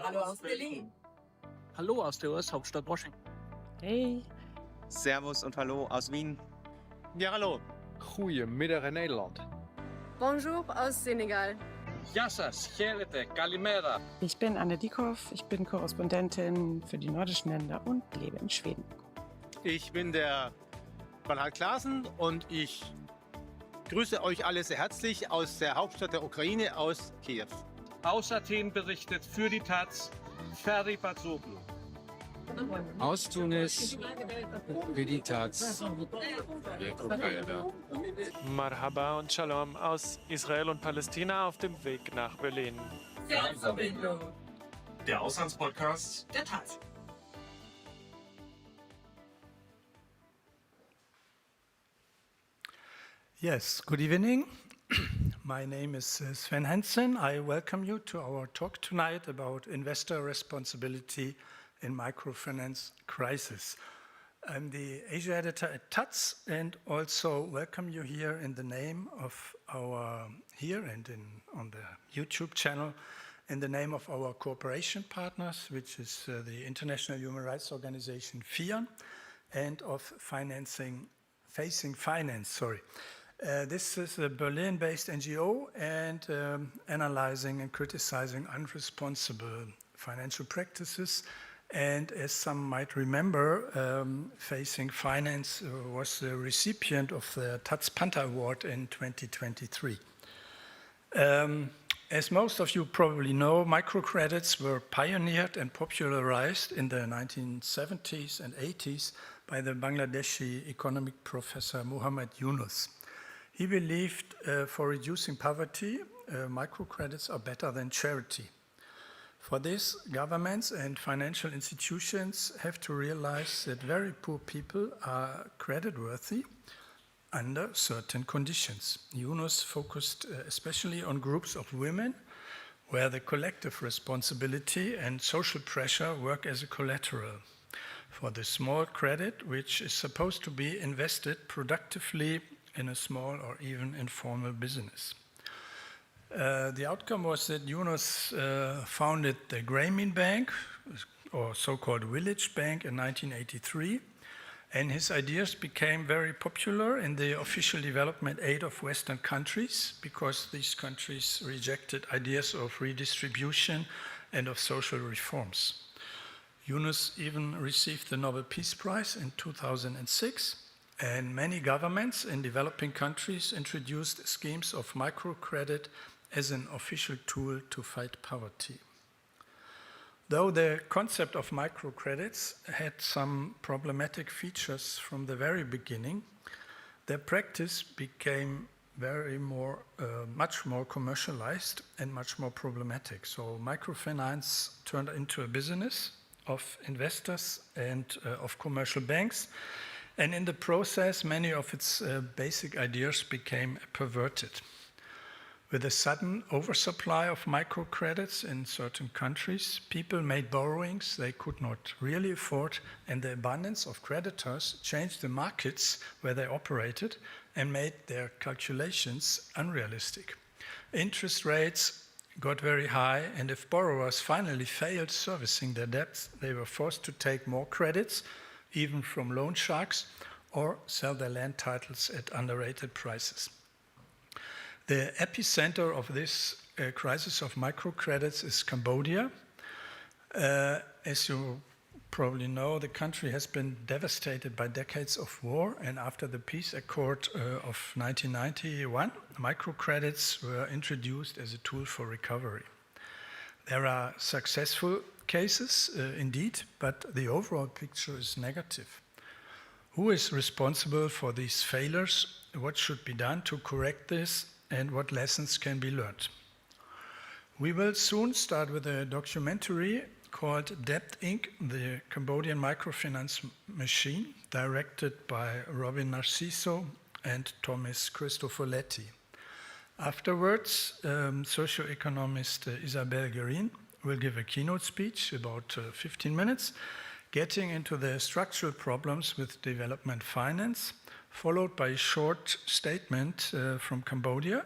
Hallo aus Berlin. Hallo aus der US-Hauptstadt Washington. Hey. Servus und Hallo aus Wien. Ja, hallo. Goedemiddag in Nederland. Bonjour aus Senegal. Γεια σας, χαίρετε, καλημέρα. Ich bin Anne Dieckhoff, ich bin Korrespondentin für die nordischen Länder und lebe in Schweden. Ich bin der Valhall Klaassen und ich grüße euch alle sehr herzlich aus der Hauptstadt der Ukraine, aus Kiew. Aus Athen berichtet für die Taz Ferdi Pazoglou. Aus Tunis, für die Taz. Marhaba und Shalom aus Israel und Palästina auf dem Weg nach Berlin. Fernverbindung. Der Auslandspodcast Der Taz. Yes, good evening. My name is Sven Hansen. I welcome you to our talk tonight about investor responsibility in microfinance crisis. I'm the Asia editor at Taz and also welcome you here in the name of our, here and on the YouTube channel, in the name of our cooperation partners, which is the International Human Rights Organization, FION, and of Facing Finance. This is a Berlin-based NGO and analyzing and criticizing unresponsible financial practices. And as some might remember, Facing Finance was the recipient of the Taz Panther Award in 2023. As most of you probably know, microcredits were pioneered and popularized in the 1970s and 80s by the Bangladeshi economic professor Muhammad Yunus. He believed for reducing poverty, microcredits are better than charity. For this, governments and financial institutions have to realize that very poor people are creditworthy under certain conditions. Yunus focused especially on groups of women where the collective responsibility and social pressure work as a collateral for the small credit, which is supposed to be invested productively in a small or even informal business. The outcome was that Yunus founded the Grameen Bank, or so-called Village Bank, in 1983, and his ideas became very popular in the official development aid of Western countries because these countries rejected ideas of redistribution and of social reforms. Yunus even received the Nobel Peace Prize in 2006, and many governments in developing countries introduced schemes of microcredit as an official tool to fight poverty. Though the concept of microcredits had some problematic features from the very beginning, their practice became much more commercialized and much more problematic. So microfinance turned into a business of investors and of commercial banks, and in the process, many of its basic ideas became perverted. With a sudden oversupply of microcredits in certain countries, people made borrowings they could not really afford, and the abundance of creditors changed the markets where they operated and made their calculations unrealistic. Interest rates got very high, and if borrowers finally failed servicing their debts, they were forced to take more credits, even from loan sharks, or sell their land titles at underrated prices. The epicenter of this crisis of microcredits is Cambodia. As you probably know, the country has been devastated by decades of war, and after the peace accord of 1991, microcredits were introduced as a tool for recovery. There are successful cases, indeed, but the overall picture is negative. Who is responsible for these failures? What should be done to correct this? And what lessons can be learned? We will soon start with a documentary called Debt Inc., the Cambodian Microfinance Machine, directed by Robin Narciso and Thomas Cristofoletti. Afterwards, socioeconomist Isabelle Guérin will give a keynote speech, about 15 minutes, getting into the structural problems with development finance, followed by a short statement from Cambodia,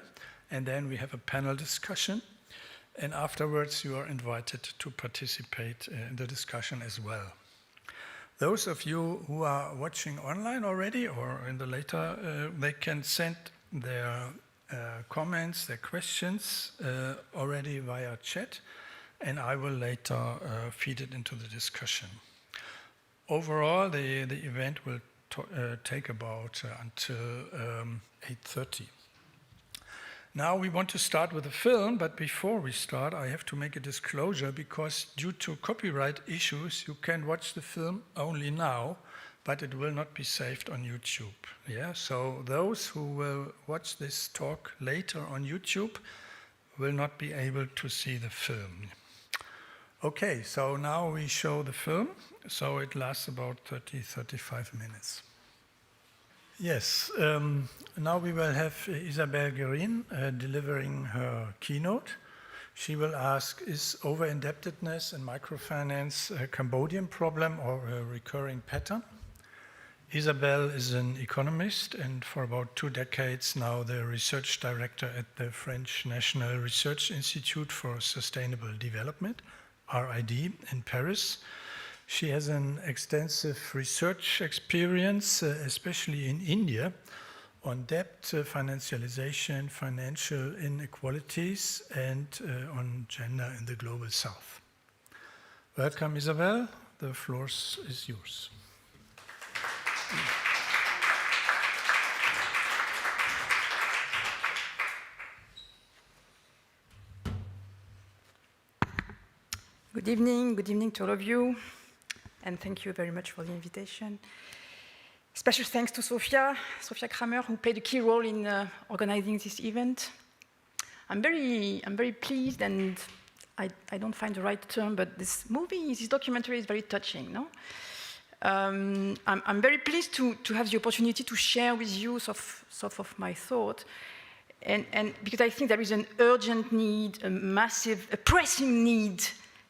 and then we have a panel discussion. and afterwards you are invited to participate in the discussion as well. Those of you who are watching online already or in the later, they can send their comments, their questions already via chat, and I will later feed it into the discussion. Overall, the event will take about until 8:30. Now we want to start with a film, but before we start, I have to make a disclosure because due to copyright issues, you can watch the film only now, but it will not be saved on YouTube. Yeah, so those who will watch this talk later on YouTube will not be able to see the film. Okay, so now we show the film, so it lasts about 30-35 minutes. Yes, now we will have Isabelle Guérin delivering her keynote. She will ask, is over-indebtedness in microfinance a Cambodian problem or a recurring pattern? Isabelle is an economist and for about 2 decades now the research director at the French National Research Institute for Sustainable Development, RID, in Paris. She has an extensive research experience, especially in India, on debt, financialisation, financial inequalities, and on gender in the global south. Welcome, Isabelle. The floor is yours. Good evening to all of you, and thank you very much for the invitation. Special thanks to Sophia Kramer, who played a key role in organizing this event. I'm very pleased, and I don't find the right term, but this documentary is very touching, no? I'm very pleased to have the opportunity to share with you some of my thought, and because I think there is an urgent need, a pressing need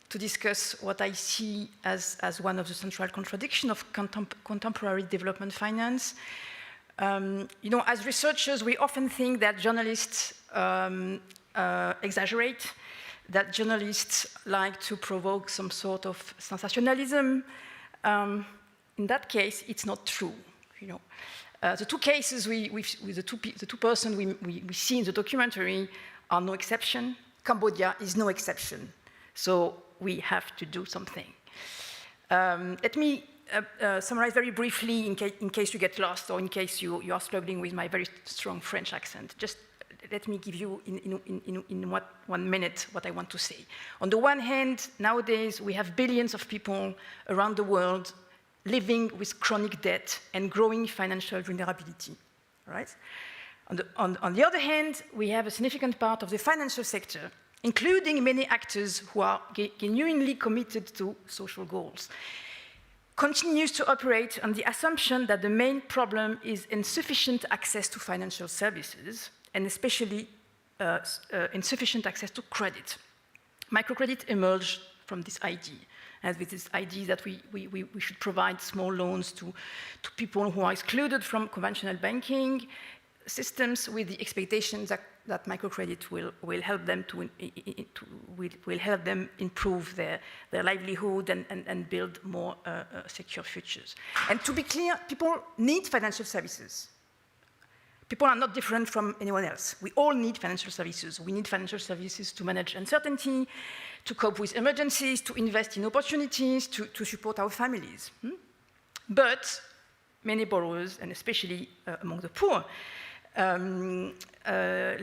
to discuss what I see as one of the central contradictions of contemporary development finance. As researchers, we often think that journalists exaggerate, that journalists like to provoke some sort of sensationalism. In that case, it's not true. The two cases with the two persons we see in the documentary are no exception. Cambodia is no exception. So we have to do something. Let me summarize very briefly in case you get lost or in case you are struggling with my very strong French accent. Just let me give you in 1 minute what I want to say. On the one hand, nowadays we have billions of people around the world living with chronic debt and growing financial vulnerability, right? On the other hand, we have a significant part of the financial sector, including many actors who are genuinely committed to social goals, continues to operate on the assumption that the main problem is insufficient access to financial services, and especially insufficient access to credit. Microcredit emerged from this idea, and with this idea that we should provide small loans to people who are excluded from conventional banking systems, with the expectation that microcredit will help them will help them improve their livelihood and build more secure futures. And to be clear, people need financial services. People are not different from anyone else. We all need financial services. We need financial services to manage uncertainty, to cope with emergencies, to invest in opportunities, to support our families. But many borrowers, and especially among the poor,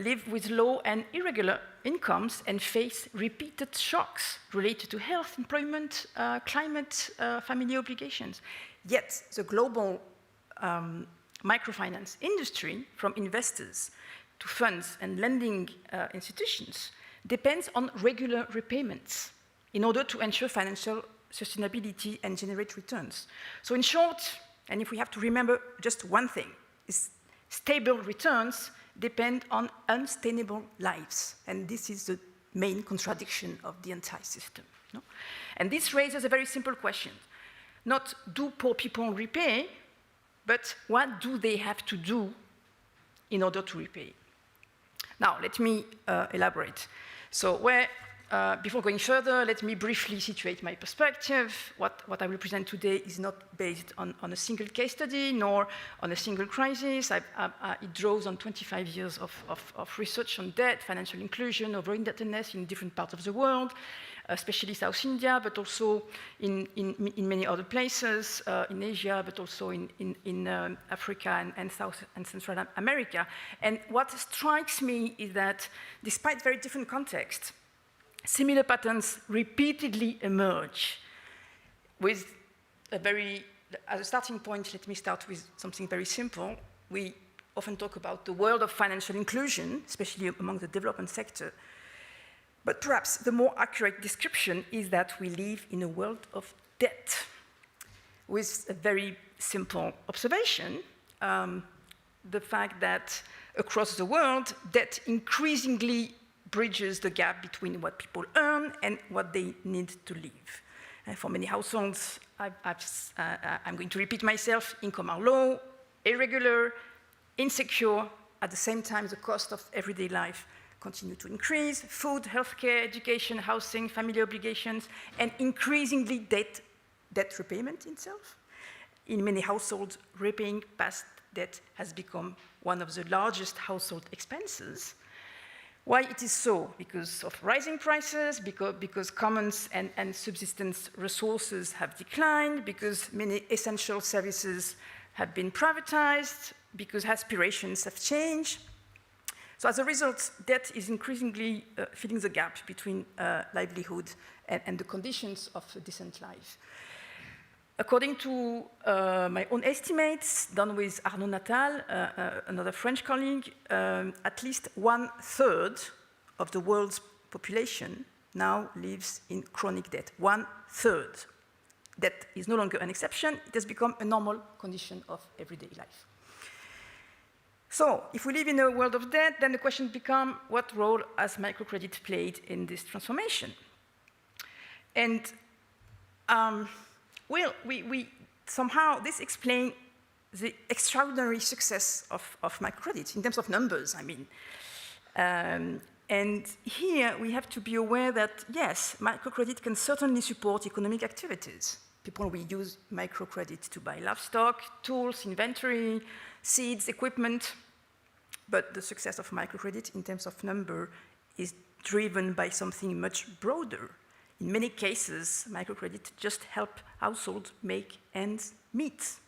live with low and irregular incomes and face repeated shocks related to health, employment, climate, family obligations. Yet the global microfinance industry, from investors to funds and lending institutions, depends on regular repayments in order to ensure financial sustainability and generate returns. So in short, and if we have to remember just one thing, is stable returns depend on unsustainable lives. And this is the main contradiction of the entire system. No? And this raises a very simple question. Not do poor people repay, but what do they have to do in order to repay? Now, let me elaborate. So where before going further, let me briefly situate my perspective. What I will present today is not based on a single case study, nor on a single crisis. It draws on 25 years of research on debt, financial inclusion, over-indebtedness in different parts of the world, especially South India, but also in many other places, in Asia, but also in Africa and South and Central America. And what strikes me is that despite very different contexts, similar patterns repeatedly emerge with as a starting point, let me start with something very simple. We often talk about the world of financial inclusion, especially among the development sector. But perhaps the more accurate description is that we live in a world of debt, with a very simple observation, the fact that across the world, debt increasingly bridges the gap between what people earn and what they need to live. And for many households, I'm going to repeat myself, income are low, irregular, insecure. At the same time, the cost of everyday life continue to increase: food, healthcare, education, housing, family obligations, and increasingly debt repayment itself. In many households, repaying past debt has become one of the largest household expenses. Why it is so? Because of rising prices, because commons and subsistence resources have declined, because many essential services have been privatized, because aspirations have changed. So as a result, debt is increasingly filling the gap between livelihood and the conditions of a decent life. According to my own estimates, done with Arnaud Natal, another French colleague, at least 1/3 of the world's population now lives in chronic debt. 1/3. Debt is no longer an exception. It has become a normal condition of everyday life. So, if we live in a world of debt, then the question becomes, what role has microcredit played in this transformation? And well, we somehow, this explains the extraordinary success of microcredit, in terms of numbers, I mean. And here we have to be aware that, yes, microcredit can certainly support economic activities. People will use microcredit to buy livestock, tools, inventory, seeds, equipment. But the success of microcredit in terms of number is driven by something much broader. In many cases, microcredit just help households make ends meet.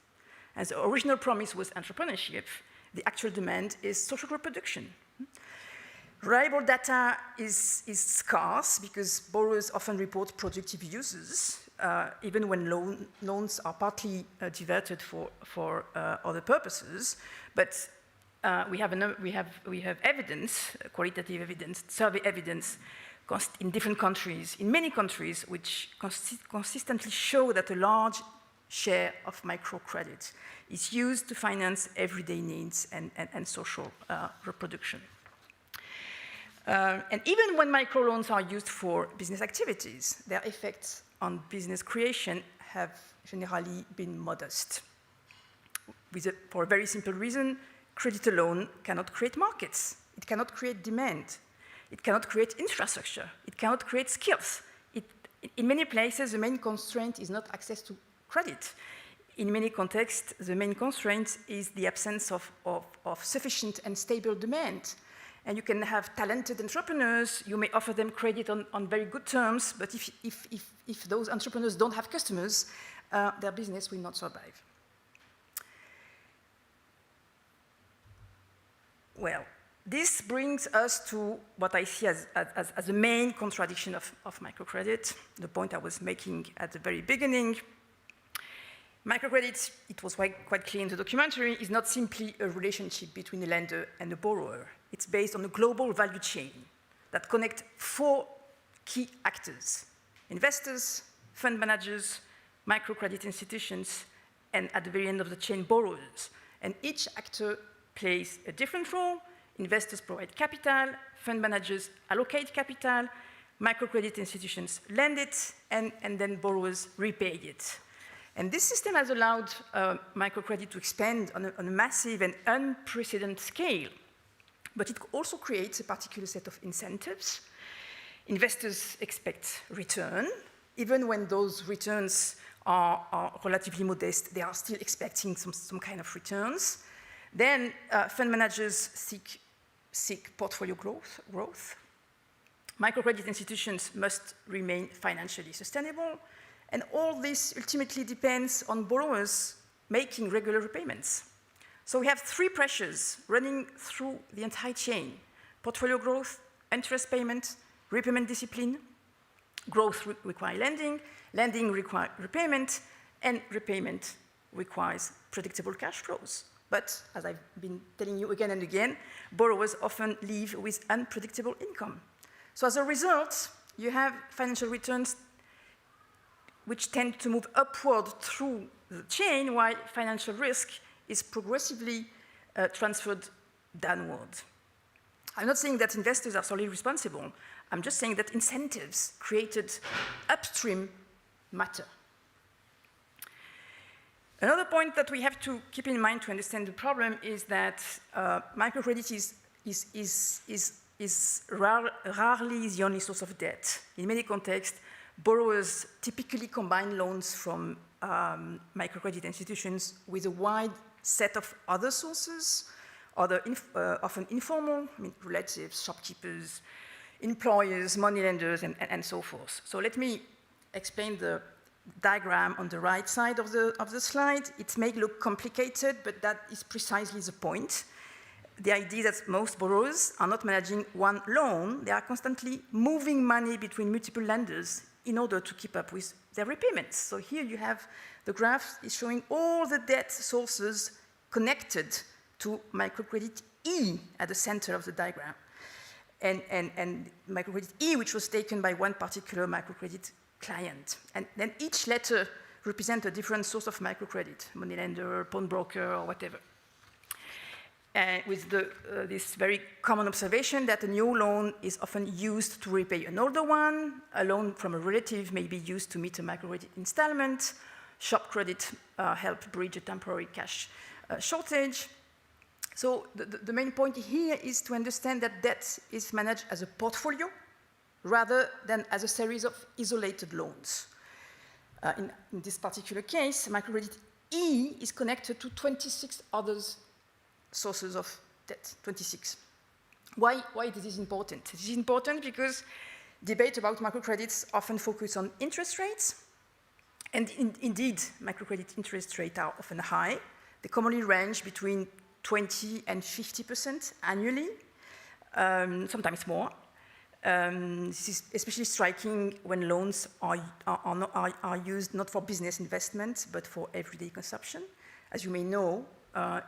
As the original promise was entrepreneurship, the actual demand is social reproduction. Reliable data is scarce because borrowers often report productive uses, even when loans are partly diverted for other purposes. But we have evidence, qualitative evidence, survey evidence, in different countries, in many countries, which consistently show that a large share of microcredit is used to finance everyday needs and social reproduction. And even when microloans are used for business activities, their effects on business creation have generally been modest. For a very simple reason, credit alone cannot create markets. It cannot create demand. It cannot create infrastructure. It cannot create skills. In many places, the main constraint is not access to credit. In many contexts, the main constraint is the absence of sufficient and stable demand. And you can have talented entrepreneurs, you may offer them credit on very good terms, but if those entrepreneurs don't have customers, their business will not survive. Well, this brings us to what I see as the main contradiction of microcredit, the point I was making at the very beginning. Microcredit, it was quite clear in the documentary, is not simply a relationship between a lender and a borrower. It's based on a global value chain that connects 4 key actors: investors, fund managers, microcredit institutions, and at the very end of the chain, borrowers. And each actor plays a different role. Investors provide capital, fund managers allocate capital, microcredit institutions lend it, and then borrowers repay it. And this system has allowed microcredit to expand on a massive and unprecedented scale. But it also creates a particular set of incentives. Investors expect return. Even when those returns are relatively modest, they are still expecting some kind of returns. Then fund managers seek portfolio growth. Microcredit institutions must remain financially sustainable. And all this ultimately depends on borrowers making regular repayments. So we have three pressures running through the entire chain: portfolio growth, interest payment, repayment discipline. Growth requires lending, lending requires repayment, and repayment requires predictable cash flows. But, as I've been telling you again and again, borrowers often live with unpredictable income. So as a result, you have financial returns which tend to move upward through the chain, while financial risk is progressively transferred downward. I'm not saying that investors are solely responsible. I'm just saying that incentives created upstream matter. Another point that we have to keep in mind to understand the problem is that microcredit is rarely the only source of debt. In many contexts, borrowers typically combine loans from microcredit institutions with a wide set of other sources, often informal, relatives, shopkeepers, employers, moneylenders, and so forth. So let me explain the diagram on the right side of the slide. It may look complicated, but that is precisely the point. The idea that most borrowers are not managing one loan, they are constantly moving money between multiple lenders in order to keep up with their repayments. So here you have the graph is showing all the debt sources connected to microcredit E at the center of the diagram. And microcredit E, which was taken by one particular microcredit client. And then each letter represents a different source of microcredit, moneylender, pawnbroker, or whatever. With this very common observation that a new loan is often used to repay an older one, a loan from a relative may be used to meet a microcredit installment, shop credit help bridge a temporary cash shortage. So the main point here is to understand that debt is managed as a portfolio rather than as a series of isolated loans. In this particular case, microcredit E is connected to 26 other sources of debt, 26. Why this is important? This is important because debate about microcredits often focus on interest rates, and indeed, microcredit interest rates are often high. They commonly range between 20 and 50% annually, sometimes more. This is especially striking when loans are used not for business investment, but for everyday consumption. As you may know,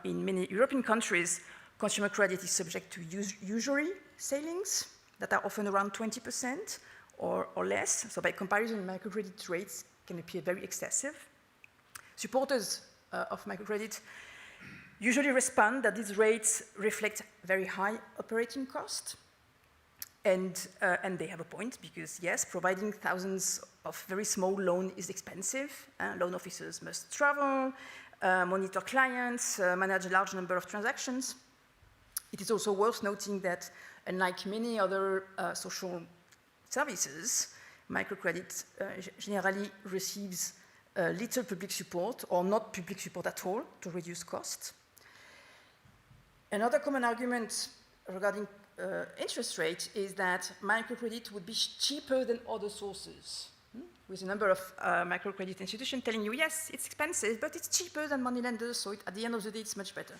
in many European countries, consumer credit is subject to usury ceilings that are often around 20% or less. So by comparison, microcredit rates can appear very excessive. Supporters of microcredit usually respond that these rates reflect very high operating costs. And they have a point because, yes, providing thousands of very small loans is expensive. Loan officers must travel, monitor clients, manage a large number of transactions. It is also worth noting that, unlike many other social services, microcredit generally receives little public support or not public support at all to reduce costs. Another common argument regarding interest rate is that microcredit would be cheaper than other sources, with a number of microcredit institutions telling you, yes, it's expensive, but it's cheaper than moneylenders, so at the end of the day, it's much better.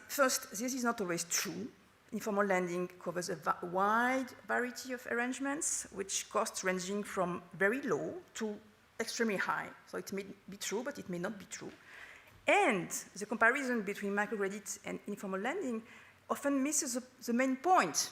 First, this is not always true. Informal lending covers a wide variety of arrangements, which costs ranging from very low to extremely high. So it may be true, but it may not be true. And the comparison between microcredit and informal lending often misses the main point,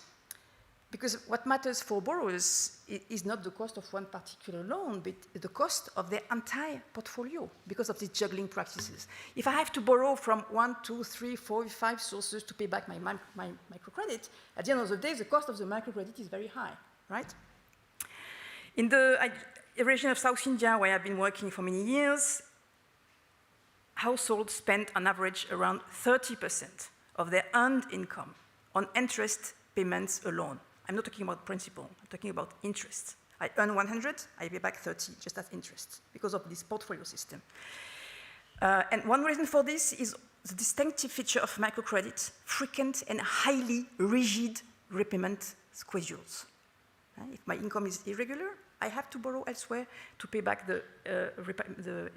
because what matters for borrowers is not the cost of one particular loan, but the cost of their entire portfolio because of these juggling practices. If I have to borrow from 1, 2, 3, 4, 5 sources to pay back my microcredit, at the end of the day, the cost of the microcredit is very high, right? In the region of South India, where I've been working for many years, households spend on average around 30% of their earned income on interest payments alone. I'm not talking about principal, I'm talking about interest. I earn 100, I pay back 30 just as interest because of this portfolio system. And one reason for this is the distinctive feature of microcredit, frequent and highly rigid repayment schedules. If my income is irregular, I have to borrow elsewhere to pay back the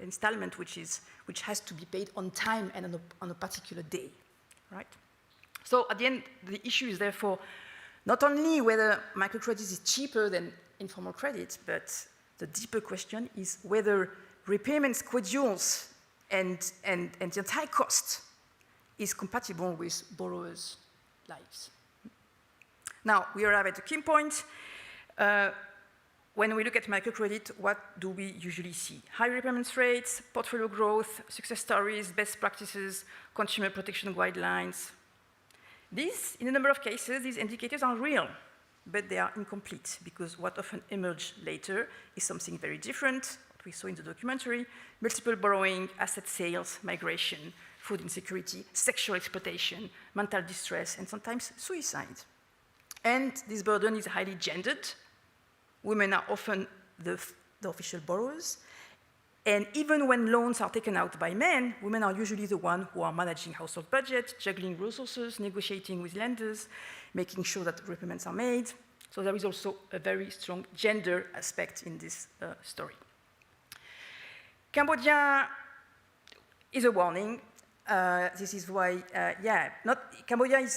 installment, which has to be paid on time and on a particular day, right? So at the end, the issue is therefore not only whether microcredit is cheaper than informal credit, but the deeper question is whether repayment schedules and the entire cost is compatible with borrowers' lives. Now, we arrive at a key point. When we look at microcredit, what do we usually see? High repayment rates, portfolio growth, success stories, best practices, consumer protection guidelines. These, in a number of cases, these indicators are real, but they are incomplete because what often emerges later is something very different, what we saw in the documentary: multiple borrowing, asset sales, migration, food insecurity, sexual exploitation, mental distress, and sometimes suicide. And this burden is highly gendered. Women are often the official borrowers. And even when loans are taken out by men, women are usually the ones who are managing household budget, juggling resources, negotiating with lenders, making sure that repayments are made. So there is also a very strong gender aspect in this story. Cambodia is a warning. This is why, Cambodia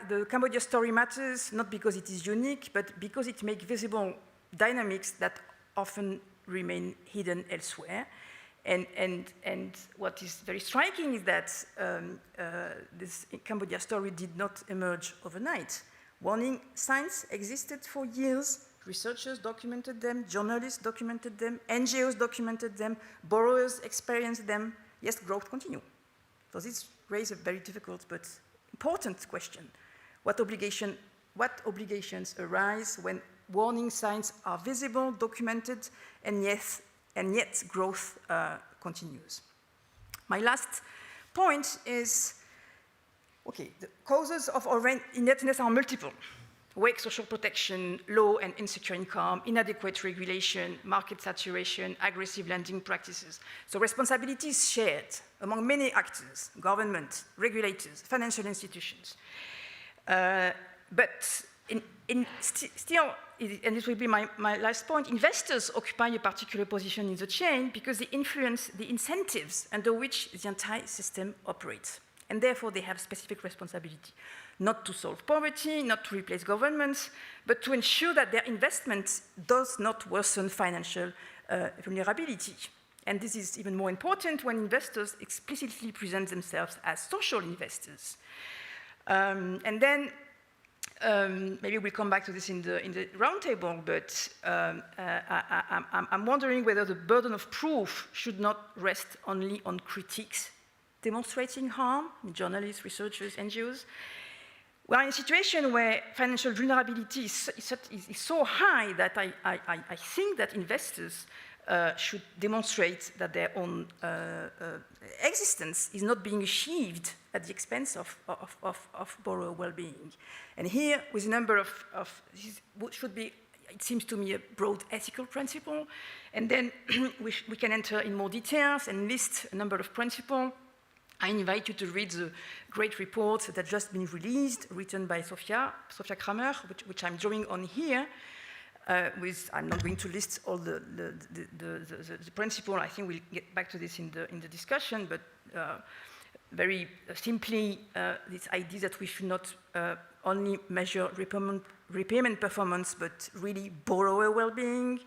the Cambodia story matters not because it is unique, but because it makes visible dynamics that often remain hidden elsewhere. And what is very striking is that this Cambodia story did not emerge overnight. Warning signs existed for years. Researchers documented them, journalists documented them, NGOs documented them, borrowers experienced them. Yes, growth continues. So this raises a very difficult but important question. What obligations arise when warning signs are visible, documented, and yet growth continues? My last point is, okay, the causes of over-indebtedness are multiple. Weak social protection, low and insecure income, inadequate regulation, market saturation, aggressive lending practices. So responsibility is shared among many actors: government, regulators, financial institutions. But still, and this will be my last point, investors occupy a particular position in the chain because they influence the incentives under which the entire system operates. And therefore, they have specific responsibility, not to solve poverty, not to replace governments, but to ensure that their investment does not worsen financial vulnerability. And this is even more important when investors explicitly present themselves as social investors. And then, maybe we'll come back to this in the roundtable, but I'm wondering whether the burden of proof should not rest only on critiques demonstrating harm, journalists, researchers, NGOs. We are in a situation where financial vulnerability is so high that I think that investors should demonstrate that their own existence is not being achieved at the expense of borrower well-being. And here, with a number of this should be, it seems to me, a broad ethical principle. And then we can enter in more details and list a number of principles. I invite you to read the great report that has just been released, written by Sophia Kramer, which I'm drawing on here. I'm not going to list all the principle. I think we'll get back to this in the discussion, but very simply, this idea that we should not only measure repayment performance, but really borrower well-being,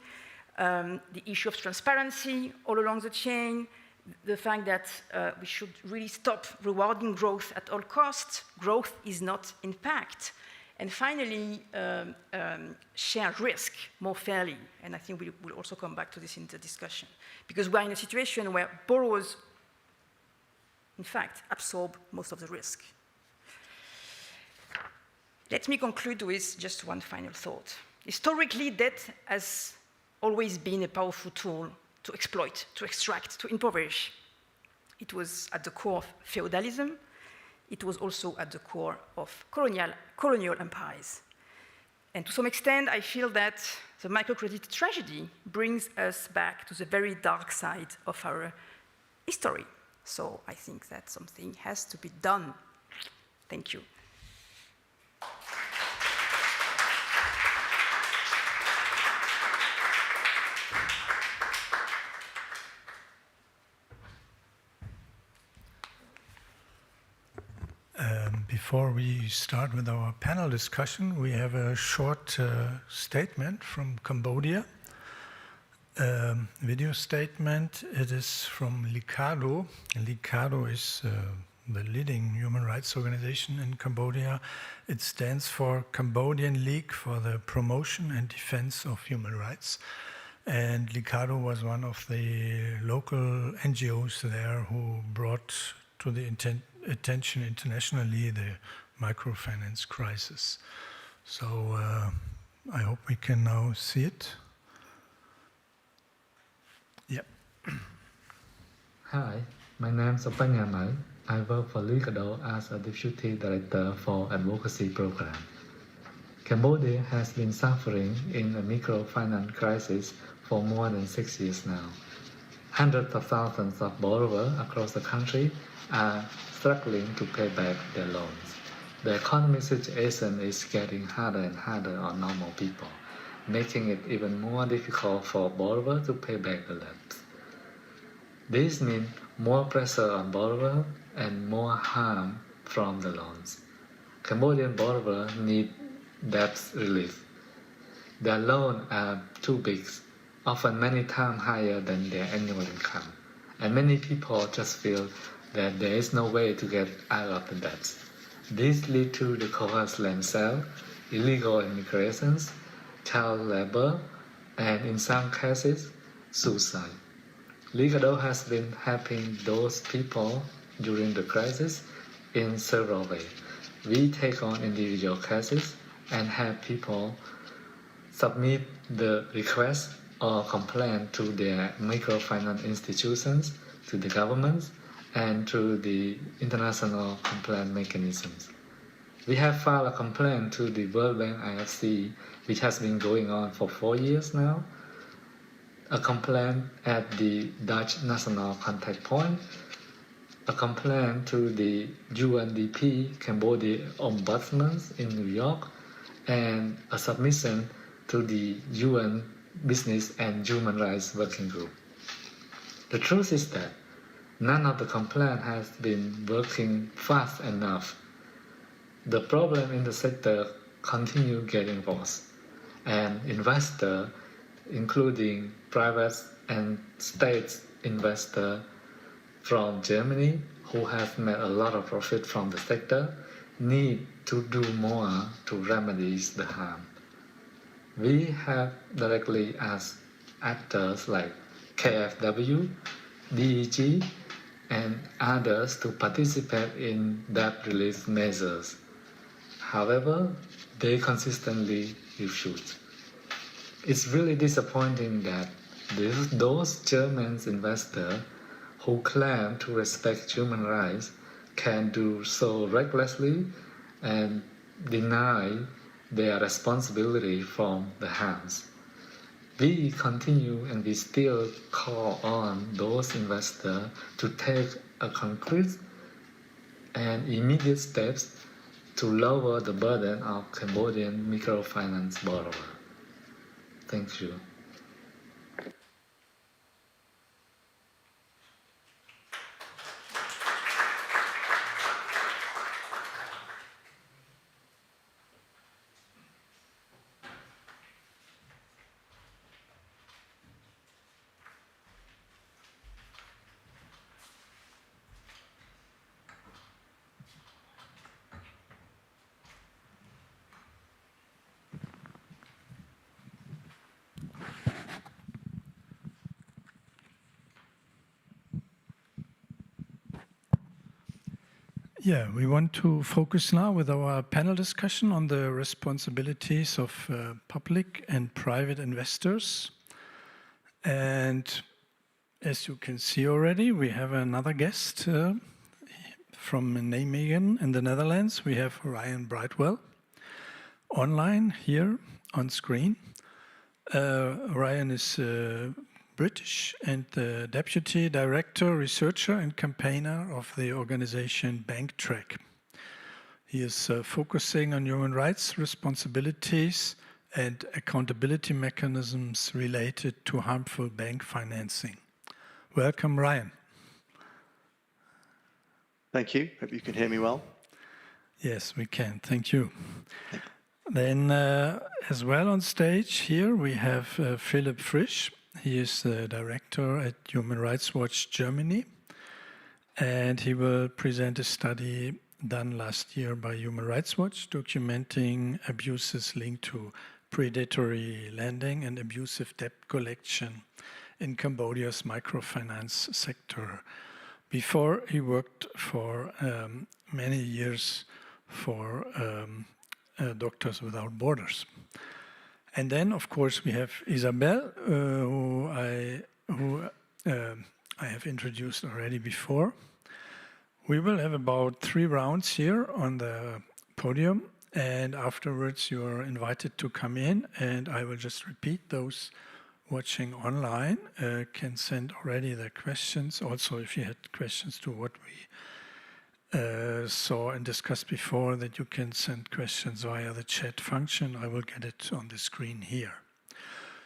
the issue of transparency all along the chain, the fact that we should really stop rewarding growth at all costs. Growth is not impact. And finally, share risk more fairly. And I think we will also come back to this in the discussion. Because we're in a situation where borrowers, in fact, absorb most of the risk. Let me conclude with just one final thought. Historically, debt has always been a powerful tool to exploit, to extract, to impoverish. It was at the core of feudalism. It was also at the core of colonial colonial empires. And to some extent, I feel that the microcredit tragedy brings us back to the very dark side of our history. So I think that something has to be done. Thank you. Before we start with our panel discussion, we have a short statement from Cambodia. Video statement. It is from LICADO. LICADO is the leading human rights organization in Cambodia. It stands for Cambodian League for the Promotion and Defense of Human Rights. And LICADO was one of the local NGOs there who brought to the attention internationally the microfinance crisis. So I hope we can now see it. Yep. Hi, my name is Opanyamai. I work for LICADO as a Deputy Director for Advocacy Program. Cambodia has been suffering in a microfinance crisis for more than 6 years now. Hundreds of thousands of borrowers across the country are struggling to pay back their loans. The economic situation is getting harder and harder on normal people, making it even more difficult for borrowers to pay back the debts. This means more pressure on borrowers and more harm from the loans. Cambodian borrowers need debt relief. Their loans are too big, often many times higher than their annual income, and many people just feel that there is no way to get out of the debts. This leads to the coerced land sale, illegal immigrations, child labor, and in some cases, suicide. LICADO has been helping those people during the crisis in several ways. We take on individual cases and have people submit the request or complaint to their microfinance institutions, to the governments, and through the international complaint mechanisms. We have filed a complaint to the World Bank IFC, which has been going on for 4 years now, a complaint at the Dutch National Contact Point, a complaint to the UNDP Cambodia Ombudsman in New York, and a submission to the UN Business and Human Rights Working Group. The truth is that none of the complaint has been working fast enough. The problem in the sector continue getting worse, and investors, including private and state investors from Germany who have made a lot of profit from the sector, need to do more to remedy the harm. We have directly asked actors like KfW, DEG, and others to participate in debt relief measures. However, they consistently refuse. It's really disappointing that those German investors who claim to respect human rights can do so recklessly and deny their responsibility from the harms. We continue and we still call on those investors to take a concrete and immediate steps to lower the burden of Cambodian microfinance borrowers. Thank you. Yeah, we want to focus now with our panel discussion on the responsibilities of public and private investors. And as you can see already, we have another guest from Nijmegen in the Netherlands. We have Ryan Brightwell. online here on screen. Ryan is British and the Deputy Director, Researcher and Campaigner of the organization BankTrack. He is focusing on human rights responsibilities and accountability mechanisms related to harmful bank financing. Welcome, Ryan. Thank you. Hope you can hear me well. Yes, we can. Thank you. Then, as well on stage here, we have Philipp Frisch. He is the director at Human Rights Watch Germany, and he will present a study done last year by Human Rights Watch documenting abuses linked to predatory lending and abusive debt collection in Cambodia's microfinance sector. Before, he worked for many years for Doctors Without Borders. And then, of course, we have Isabelle, who I have introduced already before. We will have about 3 rounds here on the podium, and afterwards you are invited to come in, and I will just repeat. Those watching online can send already their questions. Also, if you had questions to what we saw and discussed before, that you can send questions via the chat function. I will get it on the screen here.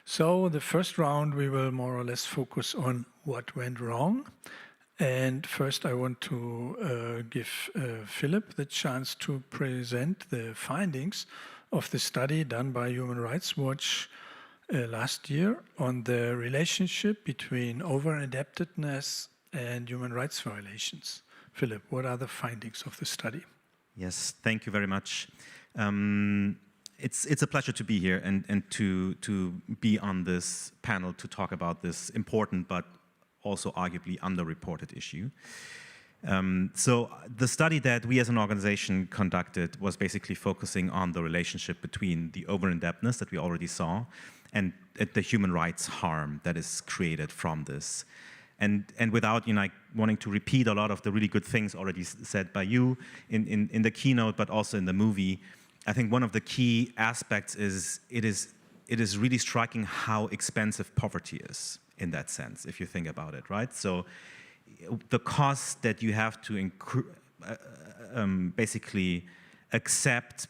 So the first round, we will more or less focus on what went wrong. And first, I want to give Philipp the chance to present the findings of the study done by Human Rights Watch last year on the relationship between over-indebtedness and human rights violations. Philipp, what are the findings of the study? Yes, thank you very much. It's a pleasure to be here and to be on this panel to talk about this important but also arguably underreported issue. So the study that we as an organization conducted was basically focusing on the relationship between the over-indebtedness that we already saw and the human rights harm that is created from this. And without wanting to repeat a lot of the really good things already said by you in the keynote, but also in the movie, I think one of the key aspects is it is really striking how expensive poverty is in that sense, if you think about it, right? So the cost that you have to basically accept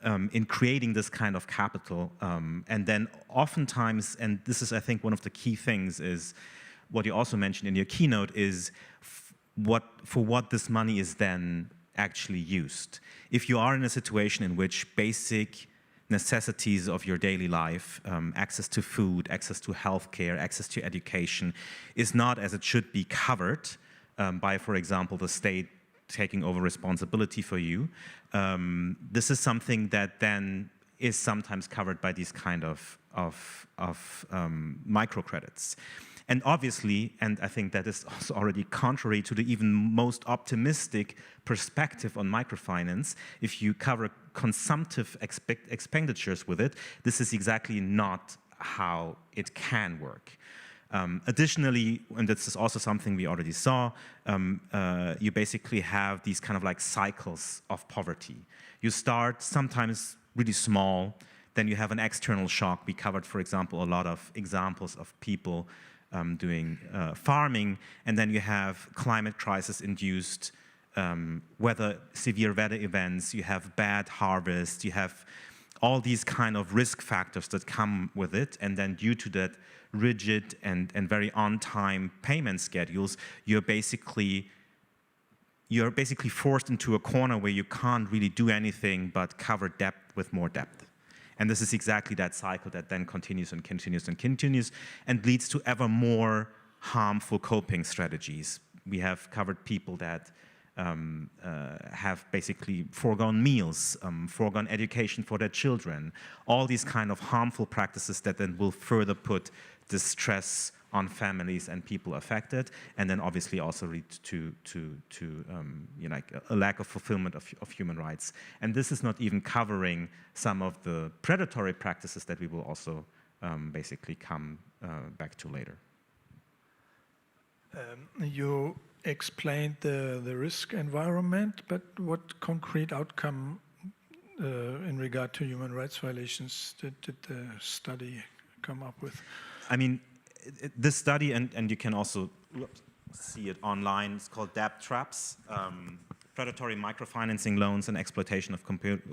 in creating this kind of capital, and then oftentimes, and this is I think one of the key things is what you also mentioned in your keynote, is for what this money is then actually used. If you are in a situation in which basic necessities of your daily life, access to food, access to healthcare, access to education, is not as it should be covered by, for example, the state taking over responsibility for you, this is something that then is sometimes covered by these kind of microcredits. And obviously, and I think that is also already contrary to the even most optimistic perspective on microfinance, if you cover consumptive expenditures with it, this is exactly not how it can work. Additionally, and this is also something we already saw, you basically have these kind of like cycles of poverty. You start sometimes really small, then you have an external shock. We covered, for example, a lot of examples of people doing farming, and then you have climate crisis-induced severe weather events, you have bad harvests, you have all these kind of risk factors that come with it, and then due to that rigid and very on-time payment schedules, you're basically forced into a corner where you can't really do anything but cover debt with more debt. And this is exactly that cycle that then continues and continues and continues and leads to ever more harmful coping strategies. We have covered people that have basically foregone meals, foregone education for their children, all these kind of harmful practices that then will further put distress on families and people affected, and then obviously also lead to a lack of fulfillment of human rights. And this is not even covering some of the predatory practices that we will also basically come back to later. You explained the risk environment, but what concrete outcome in regard to human rights violations did the study come up with? I mean, this study, and you can also see it online, it's called Debt Traps, Predatory Microfinancing Loans and Exploitation of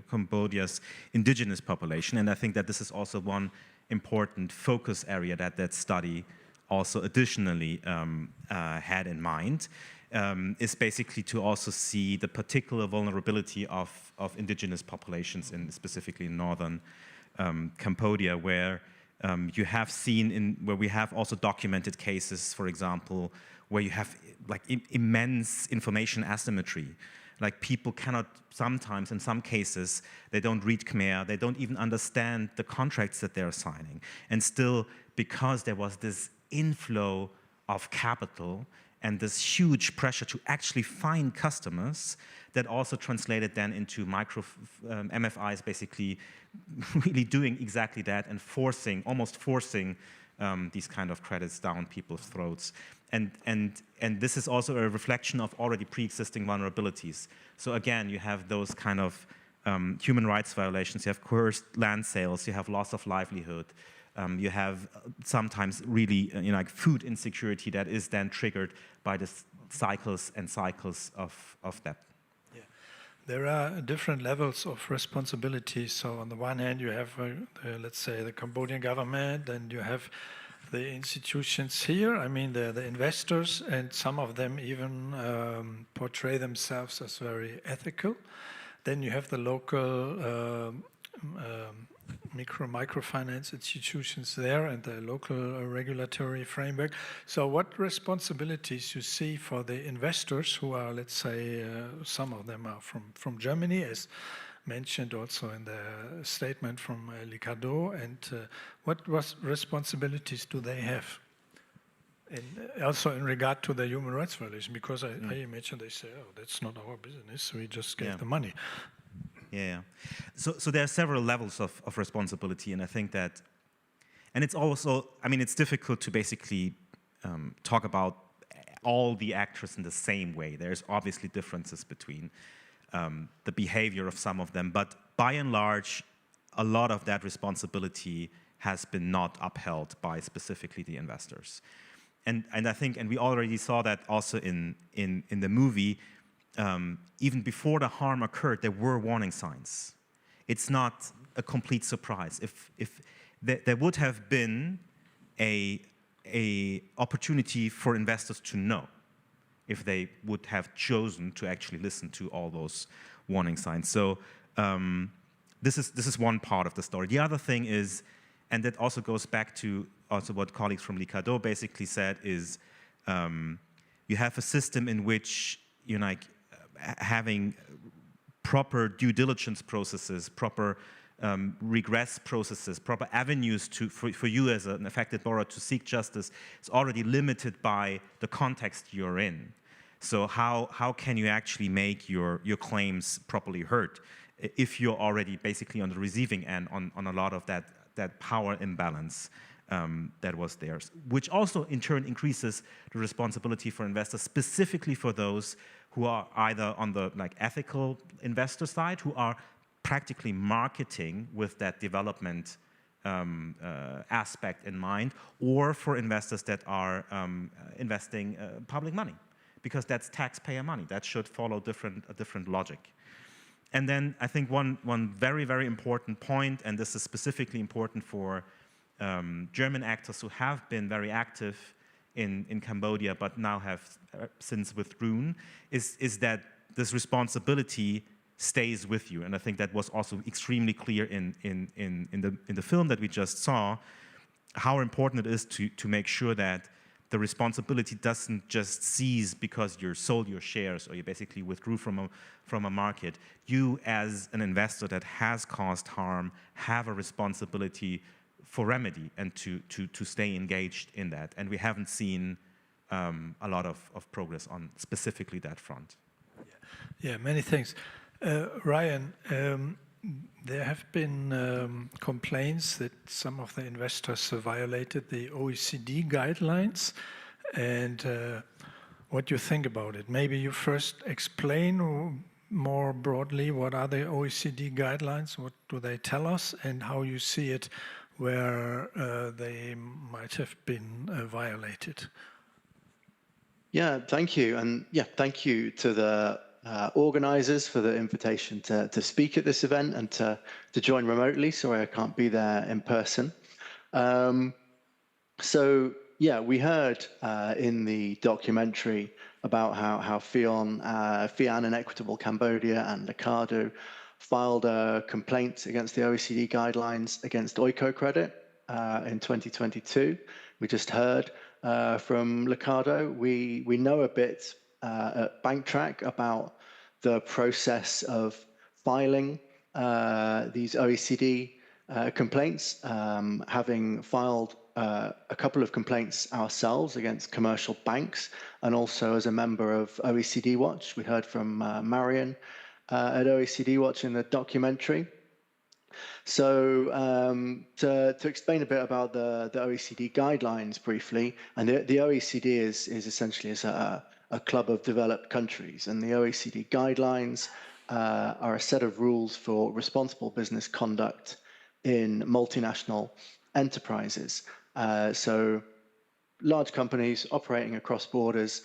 Cambodia's indigenous population. And I think that this is also one important focus area that that study also additionally had in mind, is basically to also see the particular vulnerability of indigenous populations, specifically in northern Cambodia, where you have seen where we have also documented cases, for example, where you have like immense information asymmetry. Like people cannot sometimes, in some cases, they don't read Khmer, they don't even understand the contracts that they're signing. And still, because there was this inflow of capital and this huge pressure to actually find customers, that also translated then into MFIs basically really doing exactly that and almost forcing these kind of credits down people's throats. And this is also a reflection of already pre-existing vulnerabilities. So again, you have those kind of human rights violations, you have coerced land sales, you have loss of livelihood, you have sometimes really like food insecurity that is then triggered by the cycles and cycles of debt. Yeah. There are different levels of responsibility. So on the one hand, you have, let's say, the Cambodian government, and you have the institutions here, I mean the investors, and some of them even portray themselves as very ethical. Then you have the local microfinance institutions there and the local regulatory framework. So what responsibilities you see for the investors who are, let's say, some of them are from Germany, as mentioned also in the statement from Licado, and what responsibilities do they have? And also in regard to the human rights violation, because I imagine they say, oh, that's not our business, we just gave the money. Yeah. So there are several levels of responsibility, and I think that, and it's also, I mean, it's difficult to basically talk about all the actors in the same way. There's obviously differences between the behavior of some of them, but by and large, a lot of that responsibility has been not upheld by specifically the investors. And I think, and we already saw that also in the movie, even before the harm occurred, there were warning signs. It's not a complete surprise. If there would have been a opportunity for investors to know, if they would have chosen to actually listen to all those warning signs. So this is one part of the story. The other thing is, and that also goes back to also what colleagues from Licado basically said, is you have a system in which having proper due diligence processes, proper regress processes, proper avenues for you as an affected borrower to seek justice is already limited by the context you're in. So how can you actually make your claims properly heard if you're already basically on the receiving end on a lot of that power imbalance that was there, which also in turn increases the responsibility for investors, specifically for those who are either on the ethical investor side, who are practically marketing with that development aspect in mind, or for investors that are investing public money, because that's taxpayer money. That should follow a different logic. And then I think one very, very important point, and this is specifically important for German actors who have been very active in Cambodia, but now have since withdrawn, is that this responsibility stays with you. And I think that was also extremely clear in the film that we just saw, how important it is to make sure that the responsibility doesn't just cease because you sold your shares or you basically withdrew from a market. You, as an investor that has caused harm, have a responsibility for remedy and to stay engaged in that. And we haven't seen a lot of progress on specifically that front. Yeah, many thanks. Ryan, there have been complaints that some of the investors violated the OECD guidelines, and what you think about it. Maybe you first explain more broadly, what are the OECD guidelines? What do they tell us, and how you see it where they might have been violated? Yeah, thank you. And yeah, thank you to the organizers for the invitation to speak at this event and to join remotely. Sorry, I can't be there in person. So yeah, we heard in the documentary about how FIAN and Equitable Cambodia and Licado filed a complaint against the OECD guidelines against Oiko Credit in 2022. We just heard from Licado. We know a bit at BankTrack about the process of filing these OECD complaints, having filed a couple of complaints ourselves against commercial banks, and also as a member of OECD Watch. We heard from Marion at OECD Watch in the documentary. So to explain a bit about the OECD guidelines briefly, and the OECD is essentially a club of developed countries, and the OECD guidelines are a set of rules for responsible business conduct in multinational enterprises. So large companies operating across borders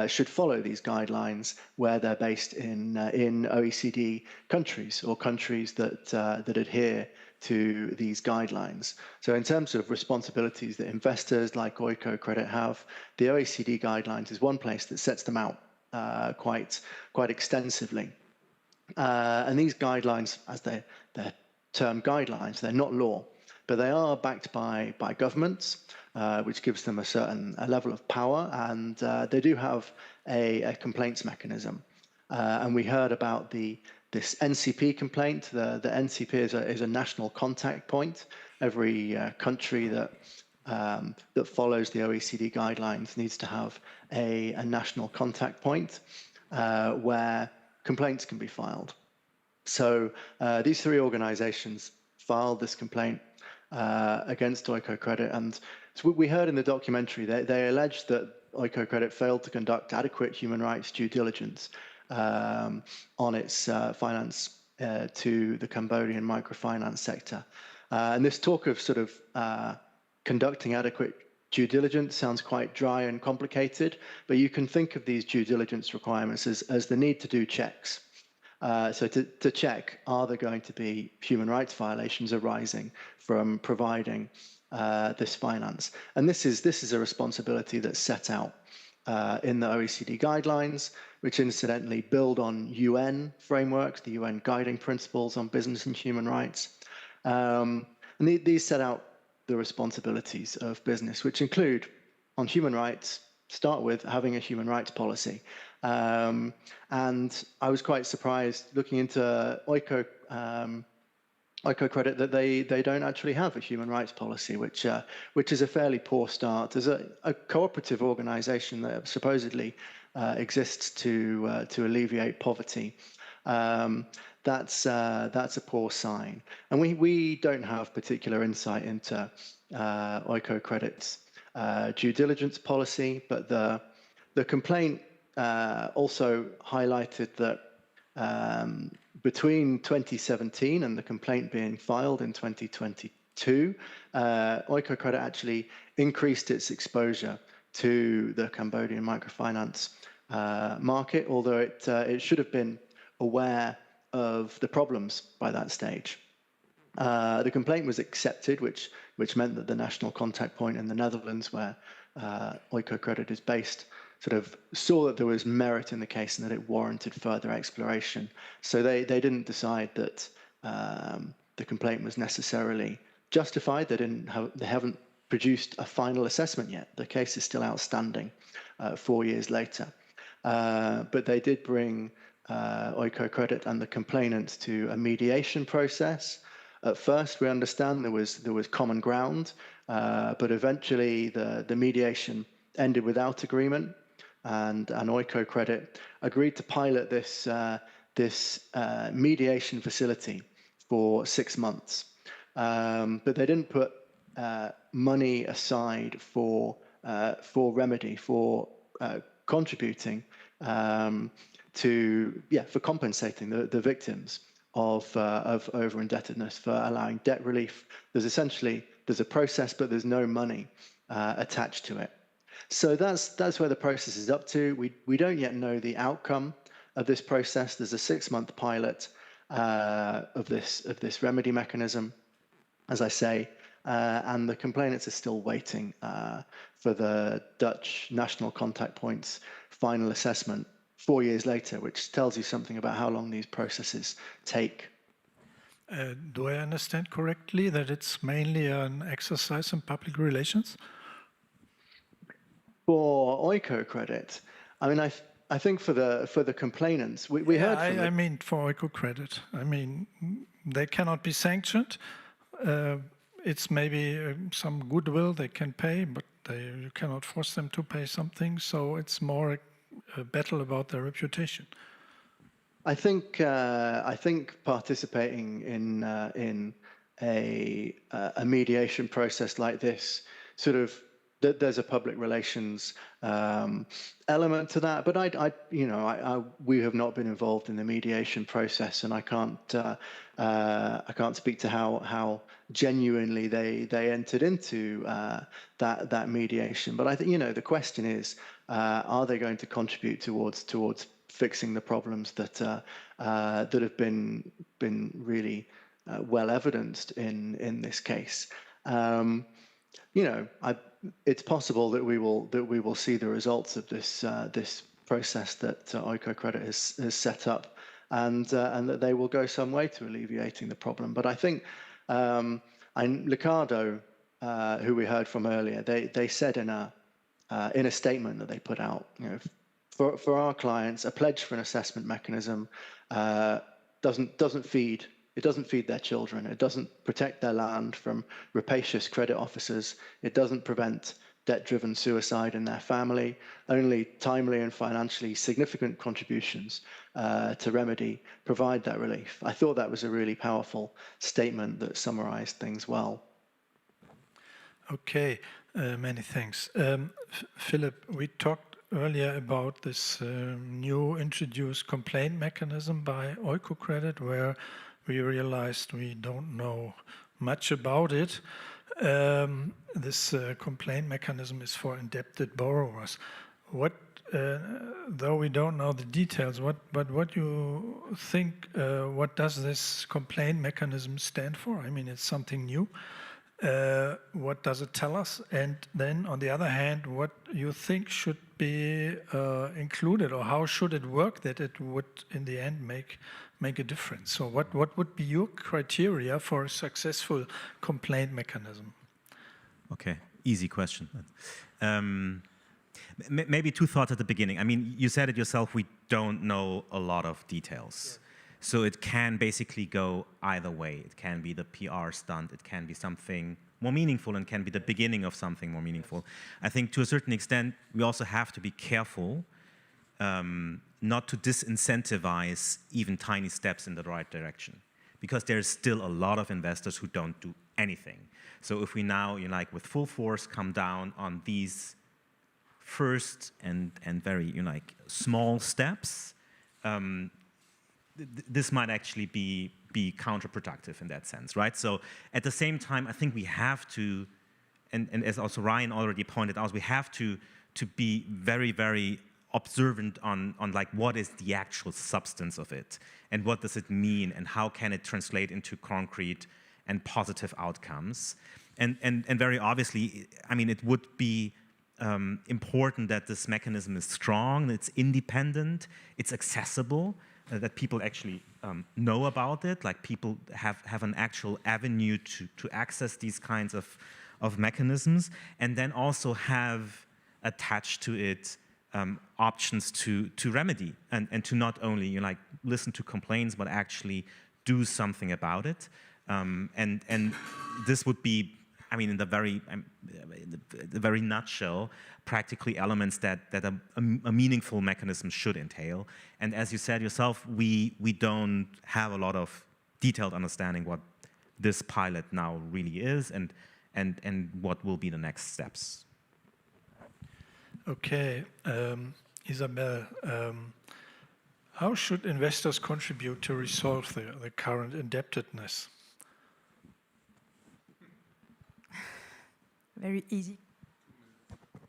should follow these guidelines where they're based in OECD countries or countries that adhere to these guidelines. So in terms of responsibilities that investors like Oiko Credit have, the OECD guidelines is one place that sets them out quite extensively. And these guidelines, as they're term guidelines, they're not law, but they are backed by governments, which gives them a level of power, and they do have a complaints mechanism. And we heard about this NCP complaint. The NCP is a national contact point. Every country that follows the OECD guidelines needs to have a national contact point where complaints can be filed. So these three organizations filed this complaint against Oiko Credit, and so we heard in the documentary they alleged that Oiko Credit failed to conduct adequate human rights due diligence on its finance to the Cambodian microfinance sector. And this talk of sort of conducting adequate due diligence sounds quite dry and complicated, but you can think of these due diligence requirements as the need to do checks. So to check, are there going to be human rights violations arising from providing this finance? And this is a responsibility that's set out in the OECD guidelines, which incidentally build on UN frameworks, the UN guiding principles on business and human rights. And these set out the responsibilities of business, which include, on human rights, start with having a human rights policy. And I was quite surprised looking into Oiko Credit that they don't actually have a human rights policy, which is a fairly poor start. As a cooperative organization that supposedly exists to alleviate poverty. That's a poor sign. And we don't have particular insight into Oiko Credit's due diligence policy, but the complaint also highlighted that between 2017 and the complaint being filed in 2022, Oiko Credit actually increased its exposure to the Cambodian microfinance market, although it should have been aware of the problems by that stage. The complaint was accepted, which meant that the national contact point in the Netherlands, where Oiko Credit is based, sort of saw that there was merit in the case and that it warranted further exploration. So they didn't decide that the complaint was necessarily justified. They haven't produced a final assessment yet. The case is still outstanding 4 years later. But they did bring Oiko Credit and the complainants to a mediation process. At first, we understand there was common ground, but eventually the mediation ended without agreement, and Oiko Credit agreed to pilot this mediation facility for 6 months. But they didn't put money aside for remedy, for contributing for compensating the victims of over-indebtedness, for allowing debt relief. There's a process, but there's no money attached to it. So that's where the process is up to. We don't yet know the outcome of this process. There's a 6-month pilot of this remedy mechanism, as I say, and the complainants are still waiting for the Dutch National Contact Point's final assessment 4 years later, which tells you something about how long these processes take. Do I understand correctly that it's mainly an exercise in public relations? For Oiko credit, I mean, I think for the complainants, we heard from I mean for Oiko credit. I mean, they cannot be sanctioned. It's maybe some goodwill they can pay, but you cannot force them to pay something. So it's more a battle about their reputation. I think participating in a mediation process like this, sort of, there's a public relations element to that. But we have not been involved in the mediation process, and I can't speak to how genuinely they entered into that mediation. But I think the question is, are they going to contribute towards fixing the problems that have been really well evidenced in this case? It's possible that we will see the results of this process that Oiko Credit has set up, and that they will go some way to alleviating the problem. But I think Licardo, who we heard from earlier, they said in a statement that they put out, for our clients, a pledge for an assessment mechanism doesn't feed their children. It doesn't protect their land from rapacious credit officers. It doesn't prevent debt-driven suicide in their family. Only timely and financially significant contributions to remedy provide that relief. I thought that was a really powerful statement that summarized things well. Okay, many thanks. Philipp, we talked earlier about this new introduced complaint mechanism by Oiko Credit, where we realized we don't know much about it. This complaint mechanism is for indebted borrowers. Though we don't know the details, what you think, what does this complaint mechanism stand for? I mean, it's something new. What does it tell us? And then, on the other hand, what you think should be included, or how should it work that it would, in the end, make a difference? So what would be your criteria for a successful complaint mechanism? Okay, easy question. Maybe two thoughts at the beginning. I mean, you said it yourself, we don't know a lot of details. So it can basically go either way. It can be the PR stunt, it can be something more meaningful, and can be the beginning of something more meaningful. I think to a certain extent, we also have to be careful not to disincentivize even tiny steps in the right direction, because there's still a lot of investors who don't do anything. So if we now, with full force come down on these first and very, small steps, this might actually be counterproductive in that sense, right? So at the same time, I think we have to, and as also Ryan already pointed out, we have to be very, very observant on what is the actual substance of it, and what does it mean, and how can it translate into concrete and positive outcomes. And very obviously, I mean, it would be important that this mechanism is strong, it's independent, it's accessible, that people actually know about it, like people have an actual avenue to access these kinds of mechanisms, and then also have attached to it options to remedy, and to not only listen to complaints, but actually do something about it. And this would be, I mean, in the very nutshell, practically elements that a meaningful mechanism should entail. And as you said yourself, we don't have a lot of detailed understanding what this pilot now really is, and what will be the next steps. Okay, Isabelle, How should investors contribute to resolve the current indebtedness? Very easy.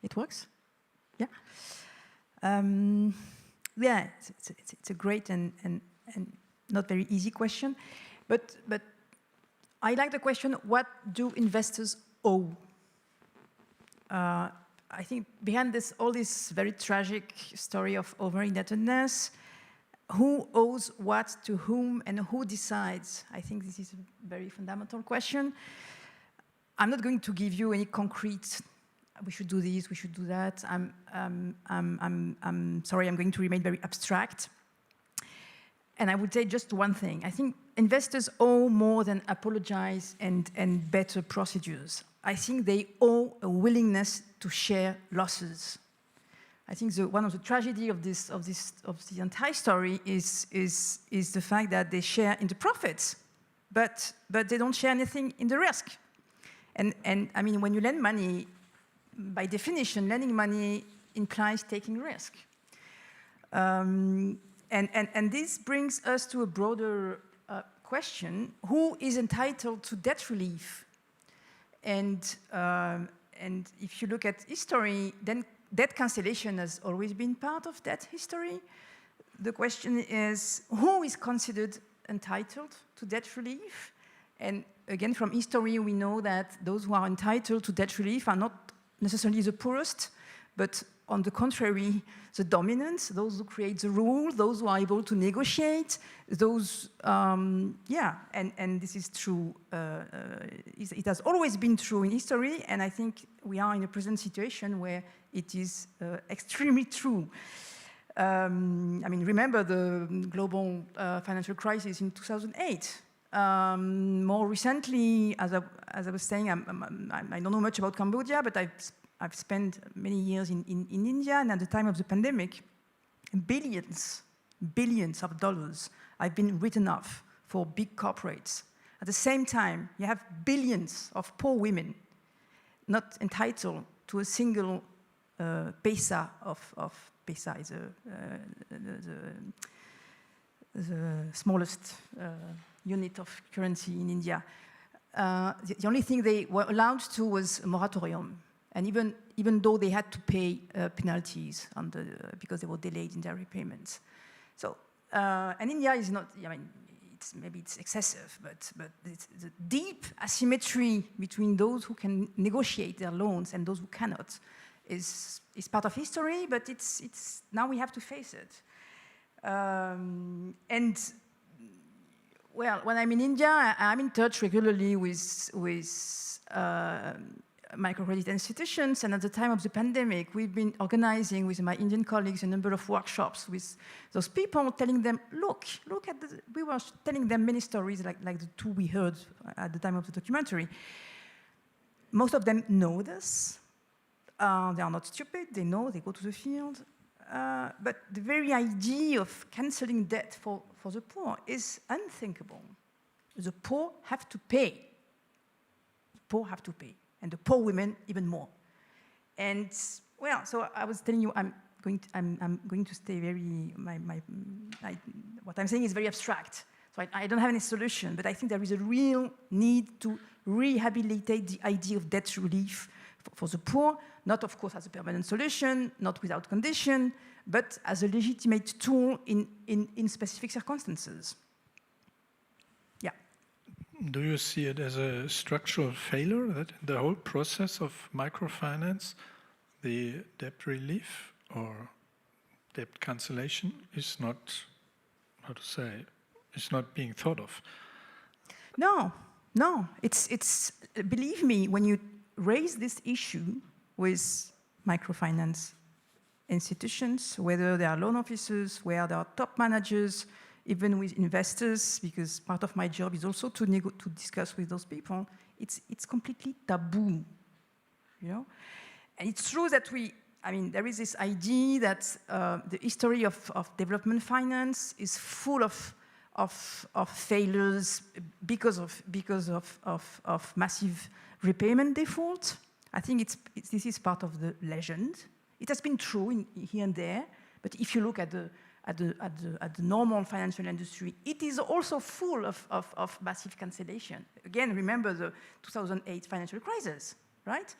It works? Yeah. Yeah, it's a great and not very easy question, but I like the question, what do investors owe? I think behind all this very tragic story of over-indebtedness, who owes what to whom and who decides? I think this is a very fundamental question. I'm not going to give you any concrete, we should do this, we should do that. I'm sorry, I'm going to remain very abstract. And I would say just one thing. I think investors owe more than apologize and better procedures. I think they owe a willingness to share losses. I think one of the tragedy of the entire story is the fact that they share in the profits, but they don't share anything in the risk. And I mean, when you lend money, by definition, lending money implies taking risk. And this brings us to a broader question: who is entitled to debt relief? And if you look at history, then debt cancellation has always been part of that history. The question is, who is considered entitled to debt relief? And again, from history, we know that those who are entitled to debt relief are not necessarily the poorest, but on the contrary, the dominant, those who create the rule, those who are able to negotiate, those, yeah, and this is true. It has always been true in history, and I think we are in a present situation where it is extremely true. I mean, remember the global financial crisis in 2008. More recently, as I was saying, I don't know much about Cambodia, but I've spent many years in India, and at the time of the pandemic, billions of dollars have been written off for big corporates. At the same time, you have billions of poor women not entitled to a single paisa paisa is the smallest unit of currency in India. The only thing they were allowed to was a moratorium. And even though they had to pay penalties because they were delayed in their repayments. So, and India is not, I mean, maybe it's excessive, but it's the deep asymmetry between those who can negotiate their loans and those who cannot is part of history, but it's now we have to face it. And well, when I'm in India, I'm in touch regularly with microcredit institutions, and at the time of the pandemic, we've been organizing with my Indian colleagues a number of workshops with those people, telling them, look at we were telling them many stories like the two we heard at the time of the documentary. Most of them know this. They are not stupid, they know, they go to the field. But the very idea of canceling debt for the poor is unthinkable. The poor have to pay. The poor have to pay. And the poor women even more. And well, so I was telling you, I'm going to stay very. What I'm saying is very abstract. So I don't have any solution, but I think there is a real need to rehabilitate the idea of debt relief for the poor, not of course as a permanent solution, not without condition, but as a legitimate tool in specific circumstances. Do you see it as a structural failure that the whole process of microfinance, the debt relief or debt cancellation is not, how to say, is not being thought of? No. It's believe me, when you raise this issue with microfinance institutions, whether they are loan officers, where there are top managers, even with investors, because part of my job is also to discuss with those people, it's completely taboo, you know? And it's true that there is this idea that the history of development finance is full of failures because of massive repayment default. I think this is part of the legend. It has been true here and there, but if you look at at the normal financial industry, it is also full of massive cancellation. Again, remember the 2008 financial crisis, right?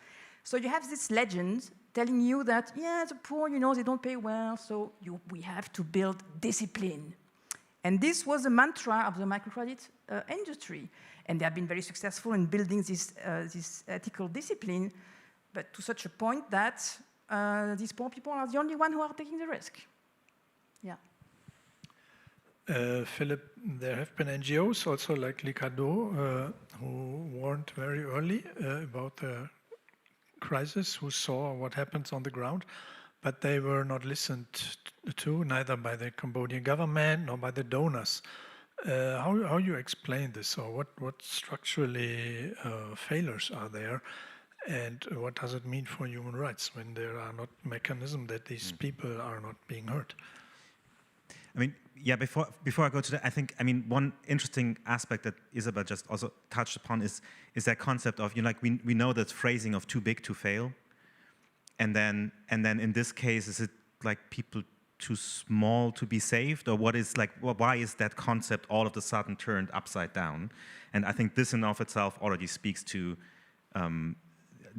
So you have this legend telling you that, yeah, the poor, they don't pay well, so we have to build discipline. And this was the mantra of the microcredit industry. And they have been very successful in building this ethical discipline, but to such a point that these poor people are the only ones who are taking the risk. Yeah. Philipp, there have been NGOs also like Licado who warned very early about the crisis, who saw what happens on the ground, but they were not listened to, neither by the Cambodian government nor by the donors. How you explain this, or what structurally failures are there, and what does it mean for human rights when there are not mechanisms that these people are not being heard? I mean, yeah, before I go to that, I mean, one interesting aspect that Isabelle just also touched upon is that concept of, we know that phrasing of too big to fail. And then in this case, is it like people too small to be saved, or what is why is that concept all of a sudden turned upside down? And I think this in of itself already speaks to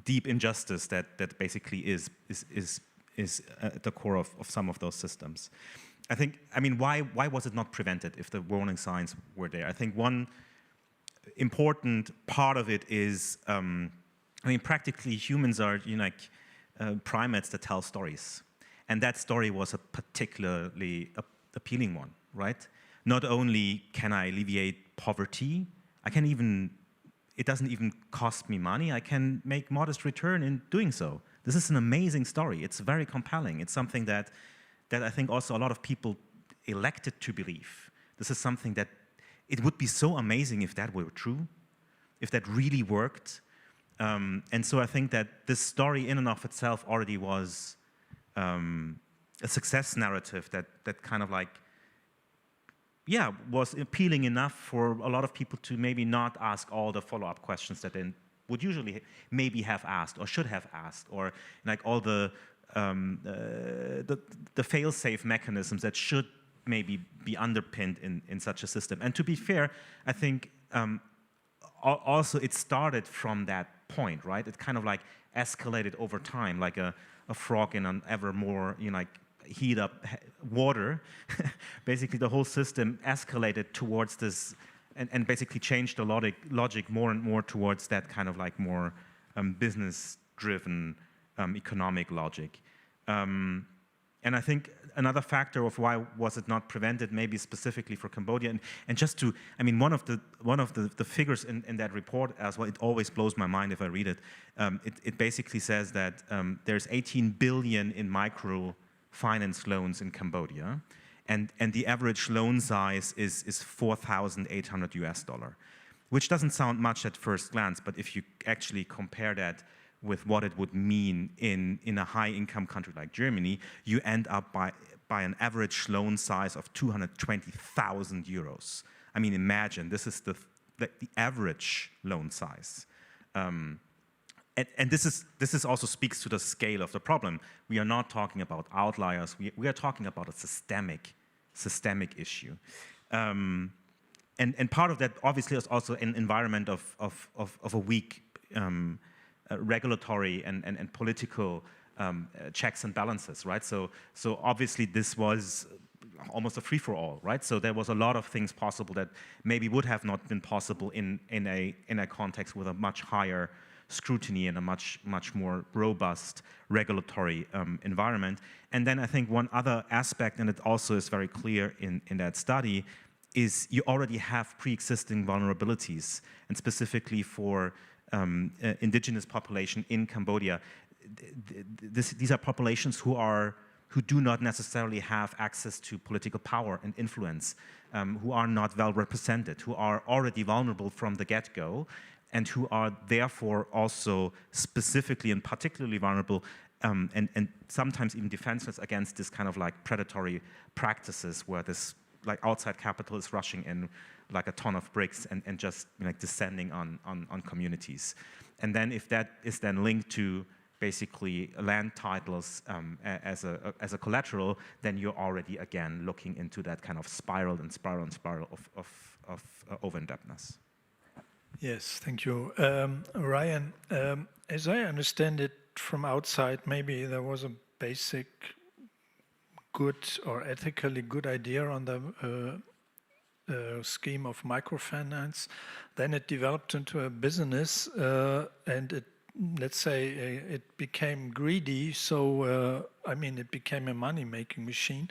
deep injustice that basically is at the core of some of those systems. I mean, why was it not prevented if the warning signs were there? I think one important part of it is, practically humans are primates that tell stories. And that story was a particularly appealing one, right? Not only can I alleviate poverty, it doesn't even cost me money, I can make modest return in doing so. This is an amazing story. It's very compelling. It's something that I think also a lot of people elected to believe. This is something that it would be so amazing if that were true, if that really worked. And so I think that this story in and of itself already was a success narrative that kind of was appealing enough for a lot of people to maybe not ask all the follow-up questions that they would usually maybe have asked or should have asked, or all the fail-safe mechanisms that should maybe be underpinned in such a system. And to be fair, I think also it started from that point, right? It kind of escalated over time, like a frog in an ever more heat up water. Basically, the whole system escalated towards this, and basically changed the logic more and more towards that kind of more business-driven economic logic. And I think another factor of why was it not prevented, maybe specifically for Cambodia, and just to, one of the figures in that report as well, it always blows my mind if I read it. It basically says that there's 18 billion in microfinance loans in Cambodia, and the average loan size is $4,800 US, which doesn't sound much at first glance, but if you actually compare that with what it would mean in a high-income country like Germany, you end up by an average loan size of 220,000 euros. I mean, imagine, this is the average loan size. And this also speaks to the scale of the problem. We are not talking about outliers. We are talking about a systemic issue. And part of that, obviously, is also an environment of a weak regulatory and political checks and balances, right? So obviously this was almost a free-for-all, right? So there was a lot of things possible that maybe would have not been possible in a context with a much higher scrutiny and a much more robust regulatory environment. And then I think one other aspect, and it also is very clear in that study, is you already have pre-existing vulnerabilities, and specifically for indigenous population in Cambodia. These are populations who do not necessarily have access to political power and influence, who are not well represented, who are already vulnerable from the get-go, and who are therefore also specifically and particularly vulnerable and sometimes even defenseless against this kind of predatory practices where this outside capital is rushing in like a ton of bricks and just descending on communities. And then if that is then linked to basically land titles as a collateral, then you're already again looking into that kind of spiral of over-indebtedness. Yes, thank you. Ryan, as I understand it from outside, maybe there was a basic good or ethically good idea on the scheme of microfinance. Then it developed into a business and it, let's say, it became greedy. So, I mean, it became a money-making machine.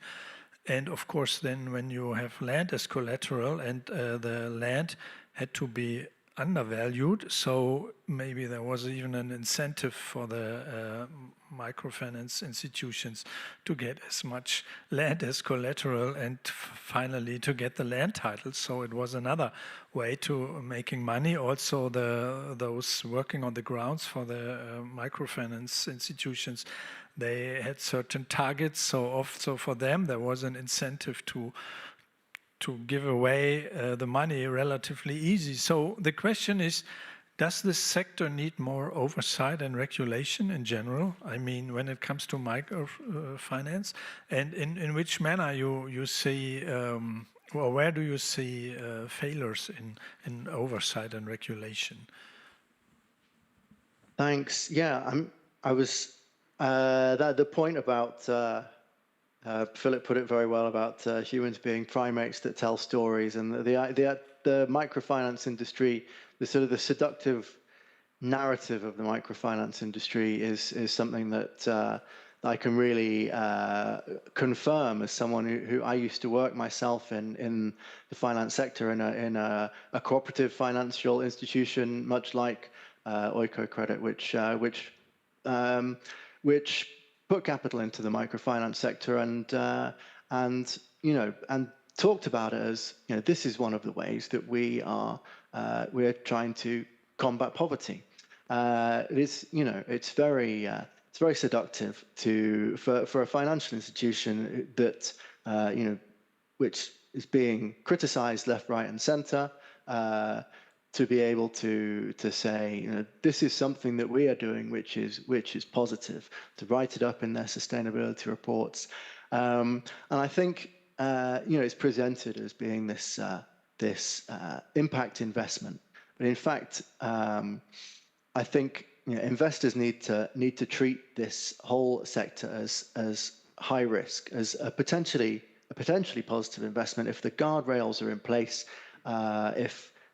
And of course, then when you have land as collateral and the land had to be undervalued, so maybe there was even an incentive for the microfinance institutions to get as much land as collateral and finally to get the land title. So it was another way to making money. Also, those working on the grounds for the microfinance institutions, they had certain targets. So also for them, there was an incentive to give away the money relatively easy. So the question is, does this sector need more oversight and regulation in general? I mean, when it comes to microfinance, and in which manner you see, or where do you see failures in oversight and regulation? Thanks. Yeah, I was the point about. Philip put it very well about humans being primates that tell stories, and the microfinance industry, the sort of the seductive narrative of the microfinance industry is something that I can really confirm as someone who I used to work myself in the finance sector in a cooperative financial institution, much like Oikocredit, which put capital into the microfinance sector and talked about it as, this is one of the ways that we're trying to combat poverty. It's very seductive for a financial institution that which is being criticized left, right, and center, to be able to say, this is something that we are doing, which is positive, to write it up in their sustainability reports, and I think it's presented as being this impact investment, but in fact, I think investors need to treat this whole sector as high risk, as a potentially positive investment if the guardrails are in place,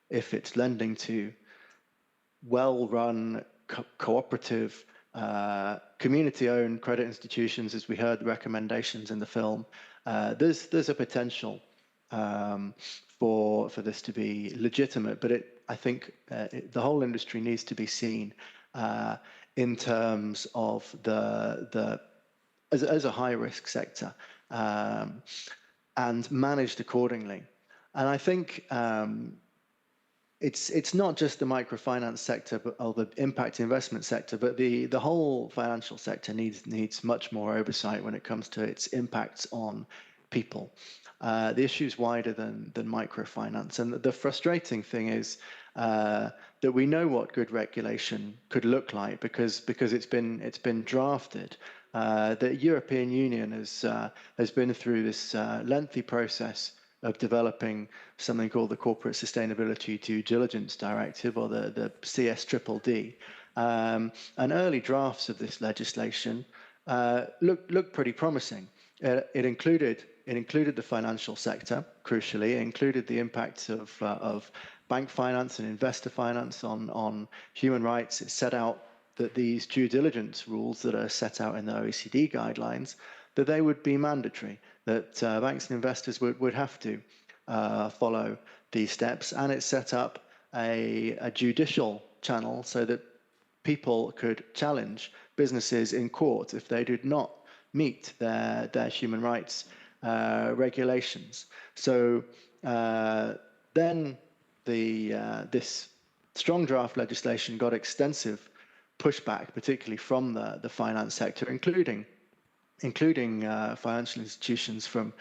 if it's lending to well-run, cooperative, community-owned credit institutions, as we heard the recommendations in the film, there's a potential for this to be legitimate. But I think the whole industry needs to be seen in terms of as a high-risk sector and managed accordingly. And I think it's not just the microfinance sector or the impact investment sector, but the whole financial sector needs much more oversight when it comes to its impacts on people. The issue is wider than microfinance, and the frustrating thing is that we know what good regulation could look like because it's been drafted. The European Union has been through this lengthy process of developing something called the Corporate Sustainability Due Diligence Directive, or the CSDDD. And early drafts of this legislation looked pretty promising. It included the financial sector, crucially. It included the impacts of bank finance and investor finance on human rights. It set out that these due diligence rules that are set out in the OECD guidelines, that they would be mandatory, that banks and investors would have to follow these steps. And it set up a judicial channel so that people could challenge businesses in court if they did not meet their human rights regulations. So then this strong draft legislation got extensive pushback, particularly from the finance sector, including financial institutions from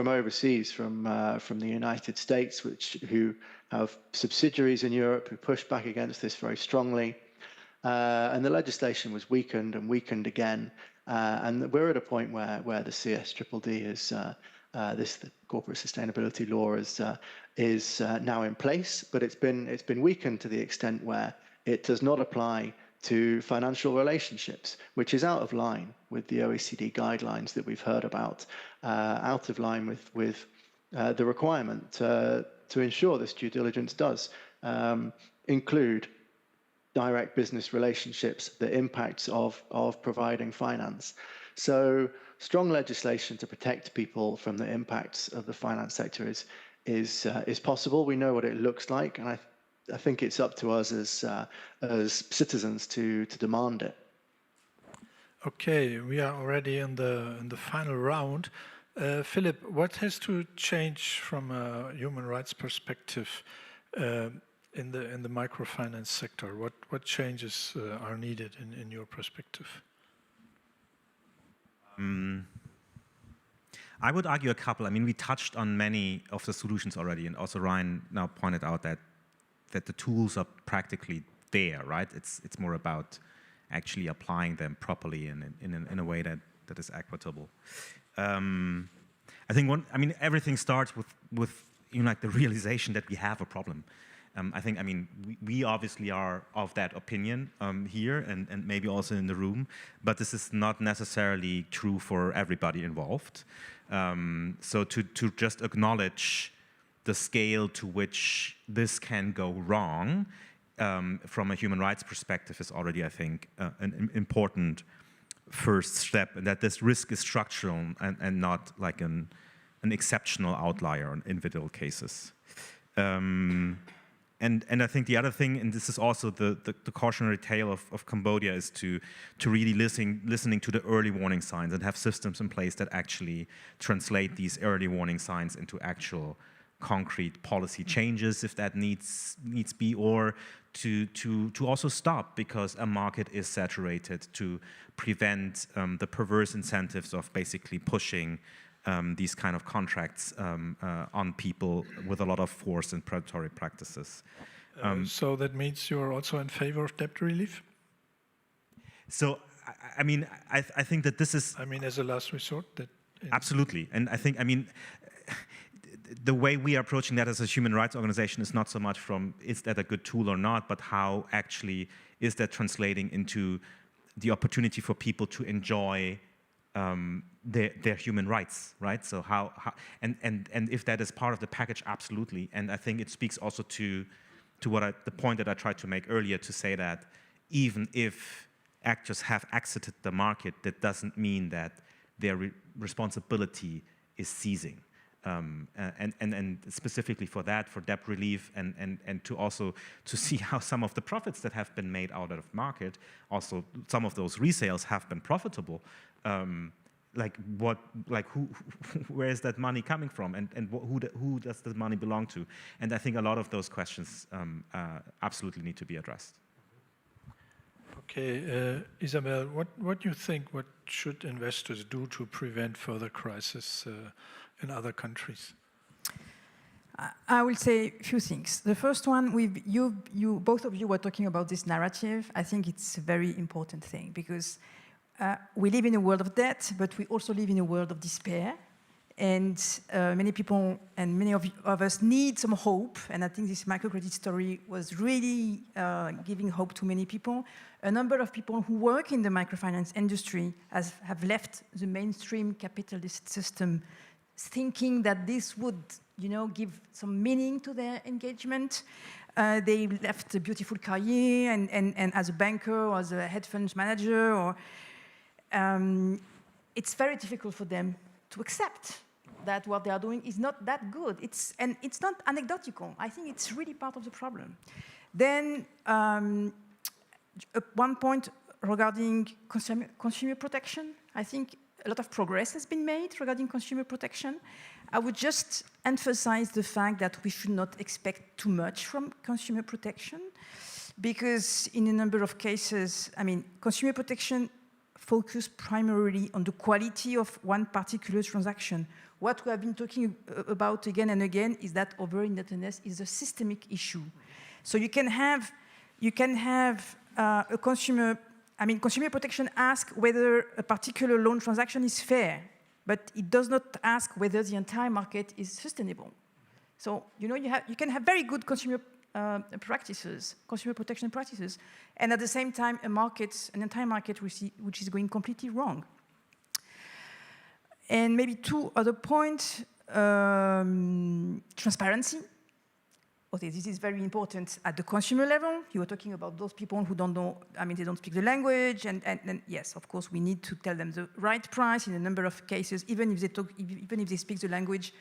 overseas, from the United States, who have subsidiaries in Europe, who push back against this very strongly. and the legislation was weakened and weakened again. And we're at a point where the CSDDD is the corporate sustainability law is now in place, but it's been weakened to the extent where it does not apply to financial relationships, which is out of line with the OECD guidelines that we've heard about, out of line with the requirement to ensure this due diligence does include direct business relationships, the impacts of providing finance. So strong legislation to protect people from the impacts of the finance sector is possible. We know what it looks like, and I think it's up to us as citizens to demand it. Okay, we are already in the final round. Philipp, what has to change from a human rights perspective in the microfinance sector? What changes are needed in your perspective? I would argue a couple. I mean, we touched on many of the solutions already, and also Ryan now pointed out that the tools are practically there, right? It's more about actually applying them properly and in a way that is equitable. I think everything starts with like the realization that we have a problem. We obviously are of that opinion here and maybe also in the room, but this is not necessarily true for everybody involved. So to just acknowledge the scale to which this can go wrong from a human rights perspective is already, I think, an important first step, and that this risk is structural and not like an exceptional outlier in individual cases. And I think the other thing, and this is also the cautionary tale of Cambodia, is to really listening to the early warning signs and have systems in place that actually translate these early warning signs into actual concrete policy changes if that needs be, or to also stop because a market is saturated, to prevent the perverse incentives of basically pushing these kind of contracts on people with a lot of force and predatory practices. So that means you're also in favor of debt relief? So, I think that this is... as a last resort? Absolutely. And I think, the way we are approaching that as a human rights organization is not so much from, is that a good tool or not, but how actually is that translating into the opportunity for people to enjoy their human rights, right? So how and if that is part of the package, absolutely. And I think it speaks also to the point that I tried to make earlier, to say that even if actors have exited the market, that doesn't mean that their responsibility is ceasing. And specifically for that, for debt relief, and to also to see how some of the profits that have been made out of market, also some of those resales have been profitable. Where is that money coming from, and who does the money belong to? And I think a lot of those questions absolutely need to be addressed. Okay, Isabelle, what do you think? What should investors do to prevent further crisis in other countries? I will say a few things. The first one, both of you were talking about this narrative. I think it's a very important thing, because we live in a world of debt, but we also live in a world of despair. And many people and many of us need some hope. And I think this microcredit story was really giving hope to many people. A number of people who work in the microfinance industry have left the mainstream capitalist system, thinking that this would, give some meaning to their engagement. They left a beautiful career and as a banker or as a hedge funds manager, or it's very difficult for them to accept that what they are doing is not that good. It's not anecdotal. I think it's really part of the problem. Then one point regarding consumer protection. I think a lot of progress has been made regarding consumer protection. I would just emphasize the fact that we should not expect too much from consumer protection, because in a number of cases, consumer protection focus primarily on the quality of one particular transaction. What we have been talking about again and again is that over-indebtedness is a systemic issue. So you can have consumer protection asks whether a particular loan transaction is fair, but it does not ask whether the entire market is sustainable. So, you can have very good consumer protection practices, and at the same time, an entire market which is going completely wrong. And maybe two other points, transparency. Okay, this is very important at the consumer level. You were talking about those people who don't know, they don't speak the language, and yes, of course, we need to tell them the right price in a number of cases, even if they speak the language,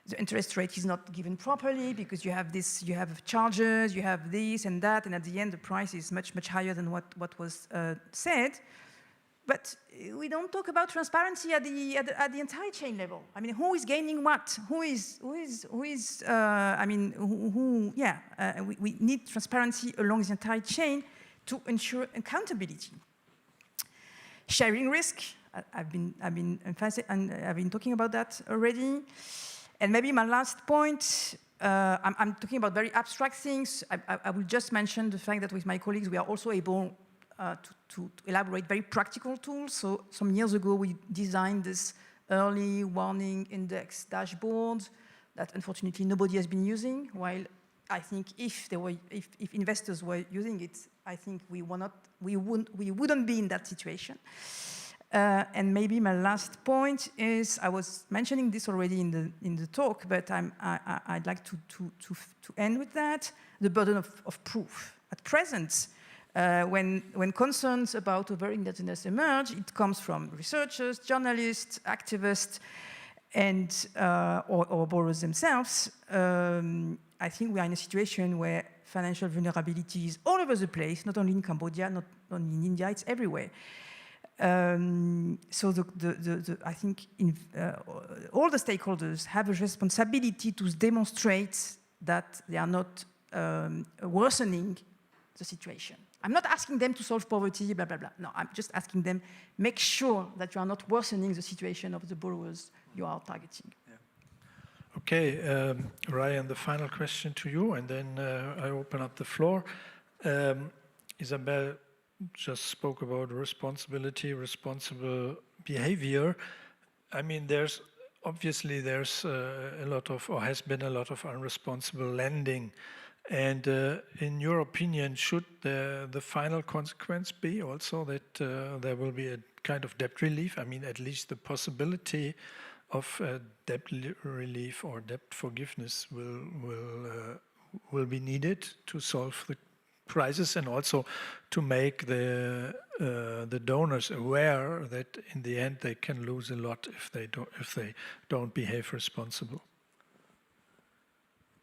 the interest rate is not given properly because you have charges, you have this and that, and at the end, the price is much, much higher than what was said. But we don't talk about transparency at the entire chain level. Who is gaining what? We need transparency along the entire chain to ensure accountability. Sharing risk. I've been talking about that already. And maybe my last point. I'm talking about very abstract things. I will just mention the fact that with my colleagues we are also able to elaborate very practical tools. So some years ago, we designed this early warning index dashboard that unfortunately nobody has been using, while I think if investors were using it, I think we wouldn't be in that situation. And maybe my last point is, I was mentioning this already in the talk, but I'd like to end with that, the burden of proof. At present, when concerns about over-indebtedness emerge, it comes from researchers, journalists, activists, and or borrowers themselves. I think we are in a situation where financial vulnerability is all over the place, not only in Cambodia, not only in India, it's everywhere. So I think all the stakeholders have a responsibility to demonstrate that they are not worsening the situation. I'm not asking them to solve poverty, blah, blah, blah. No, I'm just asking them, make sure that you are not worsening the situation of the borrowers you are targeting. Yeah. Okay, Ryan, the final question to you, and then I open up the floor. Isabelle just spoke about responsibility, responsible behavior. There's a lot of, or has been a lot of unresponsible lending. And in your opinion, should the final consequence be also that there will be a kind of debt relief? At least the possibility of debt relief or debt forgiveness will be needed to solve the crisis, and also to make the donors aware that in the end they can lose a lot if they don't behave responsible.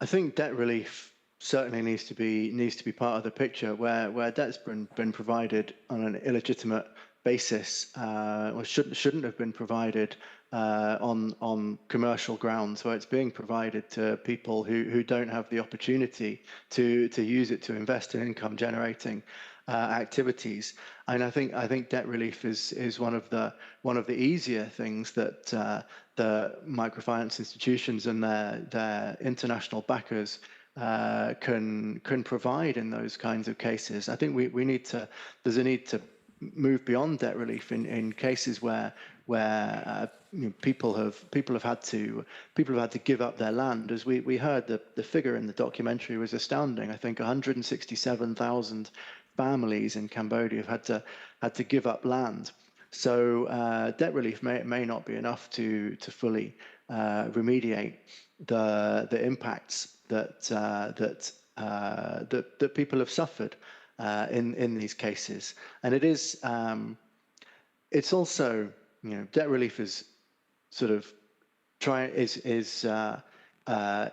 I think debt relief certainly needs to be part of the picture, where debt's been provided on an illegitimate basis, or shouldn't have been provided on commercial grounds, where it's being provided to people who don't have the opportunity to use it to invest in income generating activities. And I think debt relief is one of the easier things that the microfinance institutions and their international backers can provide in those kinds of cases. I think there's a need to move beyond debt relief in cases where people have had to give up their land. As we heard, the figure in the documentary was astounding. I think 167,000 families in Cambodia have had to give up land. So debt relief may not be enough to fully remediate the impacts that people have suffered in these cases. And it's also, debt relief is sort of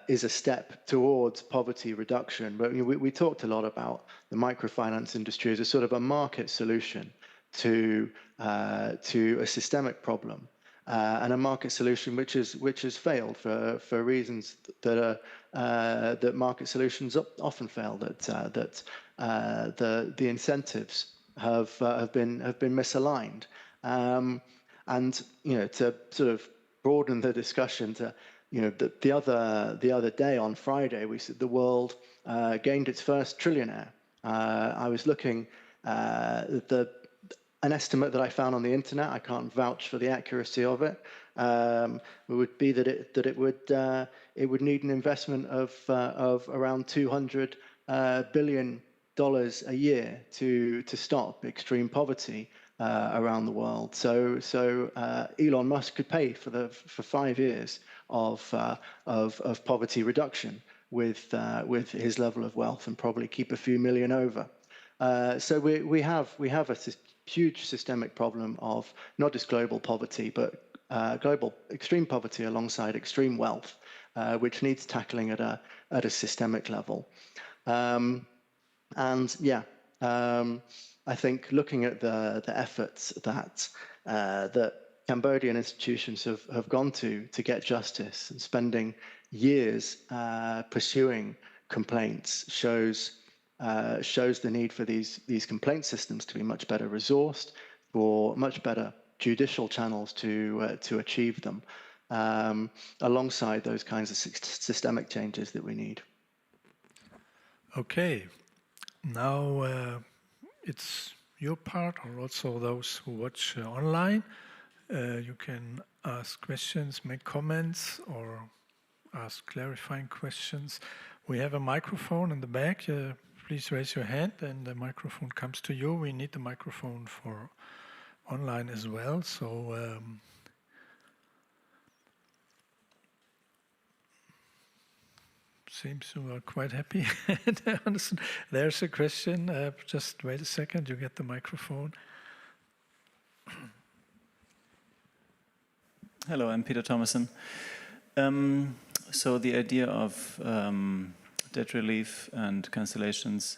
is a step towards poverty reduction. But we talked a lot about the microfinance industry as a sort of a market solution to a systemic problem, and a market solution which has failed for reasons that market solutions often fail. That the incentives have been misaligned, and to sort of broaden the discussion to the other day on Friday we said the world gained its first trillionaire. I was looking An estimate that I found on the internet, I can't vouch for the accuracy of it, would be that it would need an investment of around $200 billion a year to stop extreme poverty around the world. So Elon Musk could pay for 5 years of poverty reduction with his level of wealth and probably keep a few million over. So we have a huge systemic problem of not just global poverty, but global extreme poverty alongside extreme wealth, which needs tackling at a systemic level. I think looking at the efforts that Cambodian institutions have gone to get justice and spending years pursuing complaints shows the need for these complaint systems to be much better resourced, for much better judicial channels to achieve them, alongside those kinds of systemic changes that we need. Okay, now it's your part, or also those who watch online. You can ask questions, make comments, or ask clarifying questions. We have a microphone in the back. Please raise your hand and the microphone comes to you. We need the microphone for online as well. So seems you are quite happy. There's a question. Just wait a second, you get the microphone. Hello, I'm Peter Thomason. So the idea of debt relief and cancellations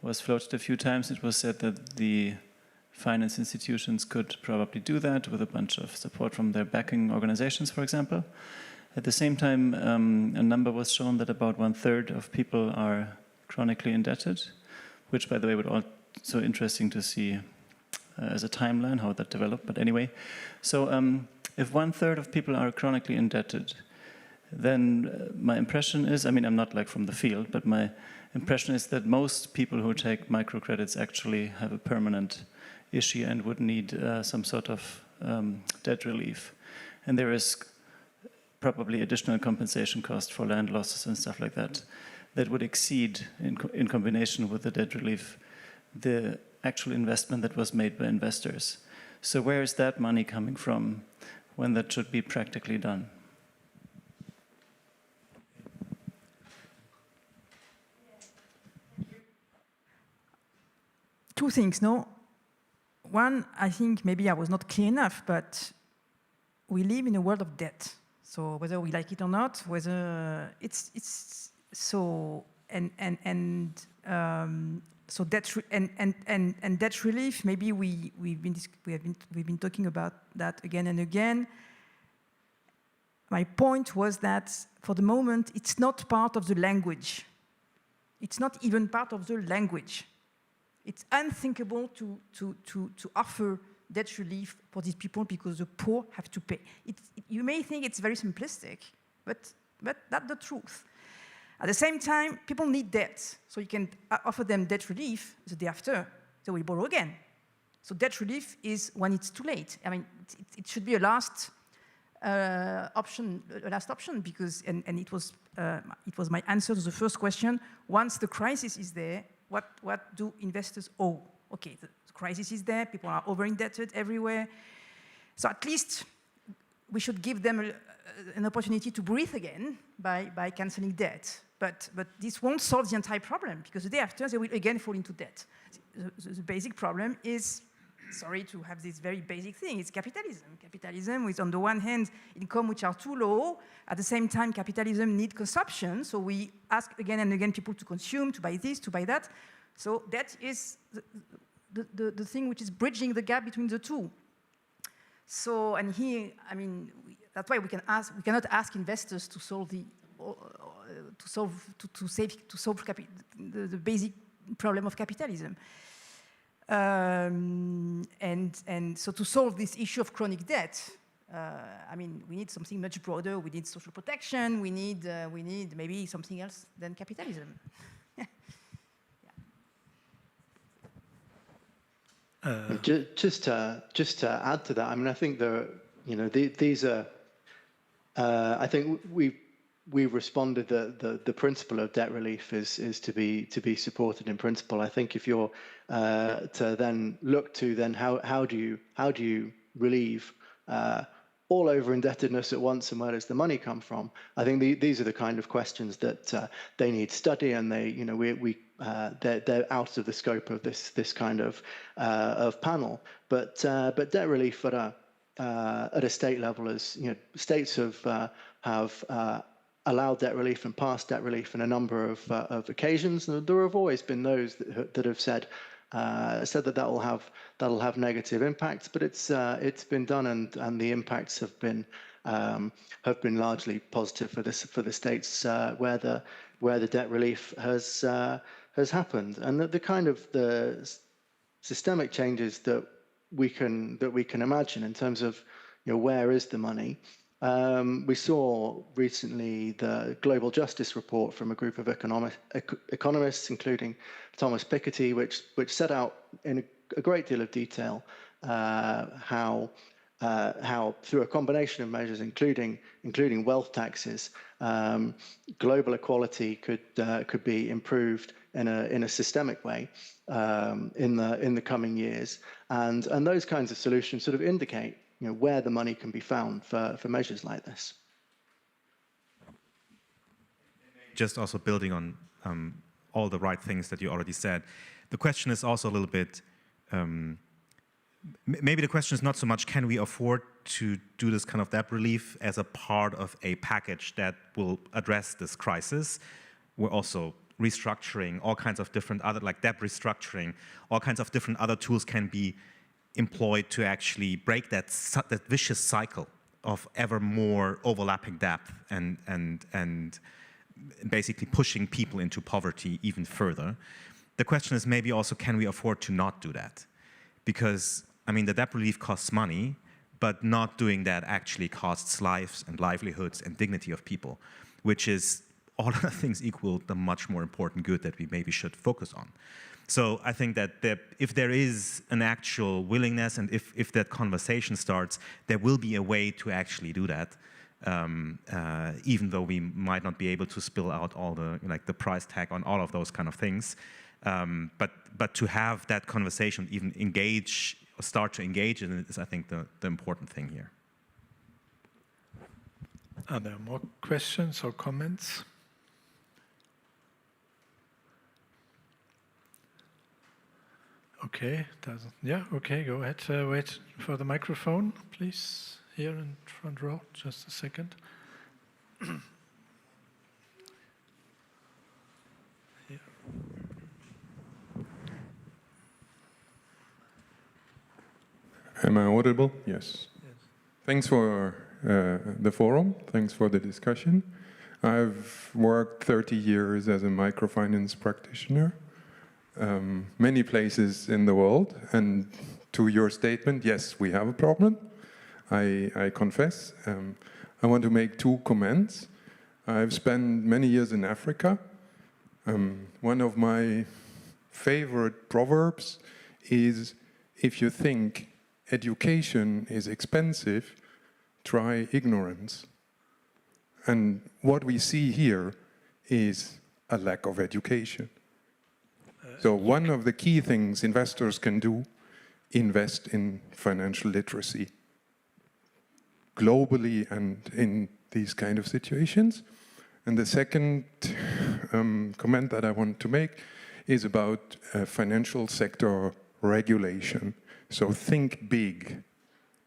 was floated a few times. It was said that the finance institutions could probably do that with a bunch of support from their backing organizations, for example. At the same time, a number was shown that about 1/3 of people are chronically indebted, which, by the way, would also interesting to see as a timeline how that developed. But anyway, so if 1/3 of people are chronically indebted, then my impression is, I mean, I'm not like from the field, but my impression is that most people who take microcredits actually have a permanent issue and would need some sort of debt relief. And there is probably additional compensation cost for land losses and stuff like that that would exceed, in combination with the debt relief, the actual investment that was made by investors. So where is that money coming from when that should be practically done? Two things, no? One, I think maybe I was not clear enough, but we live in a world of debt. So whether we like it or not, whether it's so so debt and debt relief. Maybe we've been talking about that again and again. My point was that for the moment it's not part of the language. It's not even part of the language. It's unthinkable to offer debt relief for these people because the poor have to pay. You may think it's very simplistic, but that's the truth. At the same time, people need debt, so you can offer them debt relief. The day after, they will borrow again. So debt relief is when it's too late. I mean, it should be a last option, because and it was my answer to the first question. Once the crisis is there, what do investors owe? Okay, the crisis is there, people are over-indebted everywhere. So at least we should give them an opportunity to breathe again by cancelling debt. But this won't solve the entire problem, because the day after they will again fall into debt. The basic problem is, sorry to have this very basic thing, it's capitalism. Capitalism with, on the one hand, income which are too low. At the same time, capitalism needs consumption. So we ask again and again people to consume, to buy this, to buy that. So that is the thing which is bridging the gap between the two. So, and here, I mean, that's why we cannot ask investors to solve the the basic problem of capitalism. And so to solve this issue of chronic debt, I mean, we need something much broader. We need social protection. We need maybe something else than capitalism. Just to add to that, I mean, I think these are. I think we've responded that the principle of debt relief is to be supported in principle. I think if you're to then look to then how do you relieve all over indebtedness at once, and where does the money come from? I think these are the kind of questions that they need study, and they're out of the scope of this kind of panel. But debt relief at a state level, as states have allowed debt relief and passed debt relief in a number of occasions, and there have always been those that have said that'll have negative impacts, but it's been done, and the impacts have been largely positive for the states where the debt relief has happened, and the kind of the systemic changes that we can imagine in terms of where is the money. We saw recently the Global Justice Report from a group of economists, including Thomas Piketty, which set out in a great deal of detail how through a combination of measures, including wealth taxes, global equality could be improved in a systemic way in the coming years, and those kinds of solutions sort of indicate where the money can be found for measures like this. Just also building on all the right things that you already said, the question is also a little bit, maybe the question is not so much can we afford to do this kind of debt relief as a part of a package that will address this crisis. We're also restructuring all kinds of different other, like debt restructuring, all kinds of different other tools can be employed to actually break that vicious cycle of ever more overlapping debt and basically pushing people into poverty even further. The question is maybe also, can we afford to not do that? Because, I mean, the debt relief costs money, but not doing that actually costs lives and livelihoods and dignity of people, which is, all other things equal, the much more important good that we maybe should focus on. So I think that if there is an actual willingness, and if that conversation starts, there will be a way to actually do that, even though we might not be able to spill out all the price tag on all of those kind of things. But to have that conversation, even engage or start to engage in it, is I think the important thing here. Are there more questions or comments? Okay, okay, go ahead. Wait for the microphone, please. Here in front row, just a second. Here. Am I audible? Yes. Thanks for the forum. Thanks for the discussion. I've worked 30 years as a microfinance practitioner. Many places in the world, and to your statement, yes, we have a problem. I confess. I want to make two comments. I've spent many years in Africa. One of my favorite proverbs is, if you think education is expensive, try ignorance. And what we see here is a lack of education. So one of the key things investors can do, invest in financial literacy globally and in these kind of situations. And the second comment that I want to make is about financial sector regulation. So think big.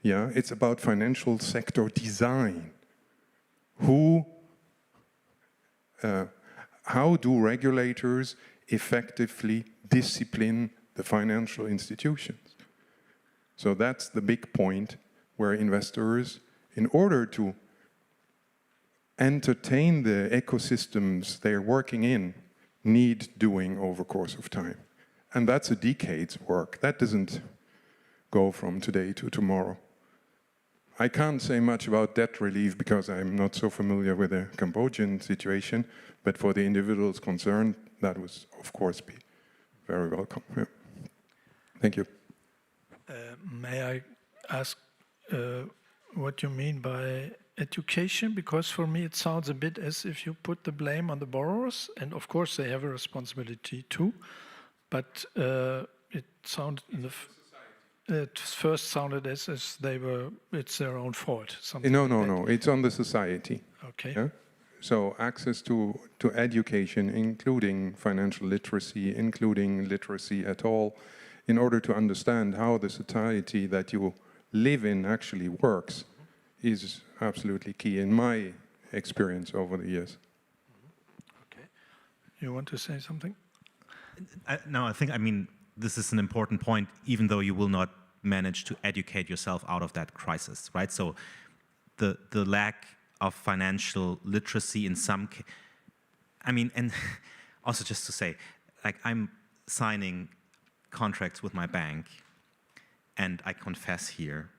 Yeah, it's about financial sector design. How do regulators effectively discipline the financial institutions? So that's the big point where investors, in order to entertain the ecosystems they're working in, need doing over course of time. And that's a decade's work. That doesn't go from today to tomorrow. I can't say much about debt relief because I'm not so familiar with the Cambodian situation, but for the individuals concerned, that would, of course, be very welcome. Yeah. Thank you. may I ask what you mean by education? Because for me it sounds a bit as if you put the blame on the borrowers, and of course they have a responsibility too, but it sounded it first sounded as it's their own fault. No. It's on the society. Okay. Yeah? So access to education, including financial literacy, including literacy at all, in order to understand how the society that you live in actually works, is absolutely key in my experience over the years. Okay. You want to say something? No, I mean, this is an important point, even though you will not manage to educate yourself out of that crisis, right? So the lack of financial literacy in some I mean, and also just to say, like, I'm signing contracts with my bank, and I confess here,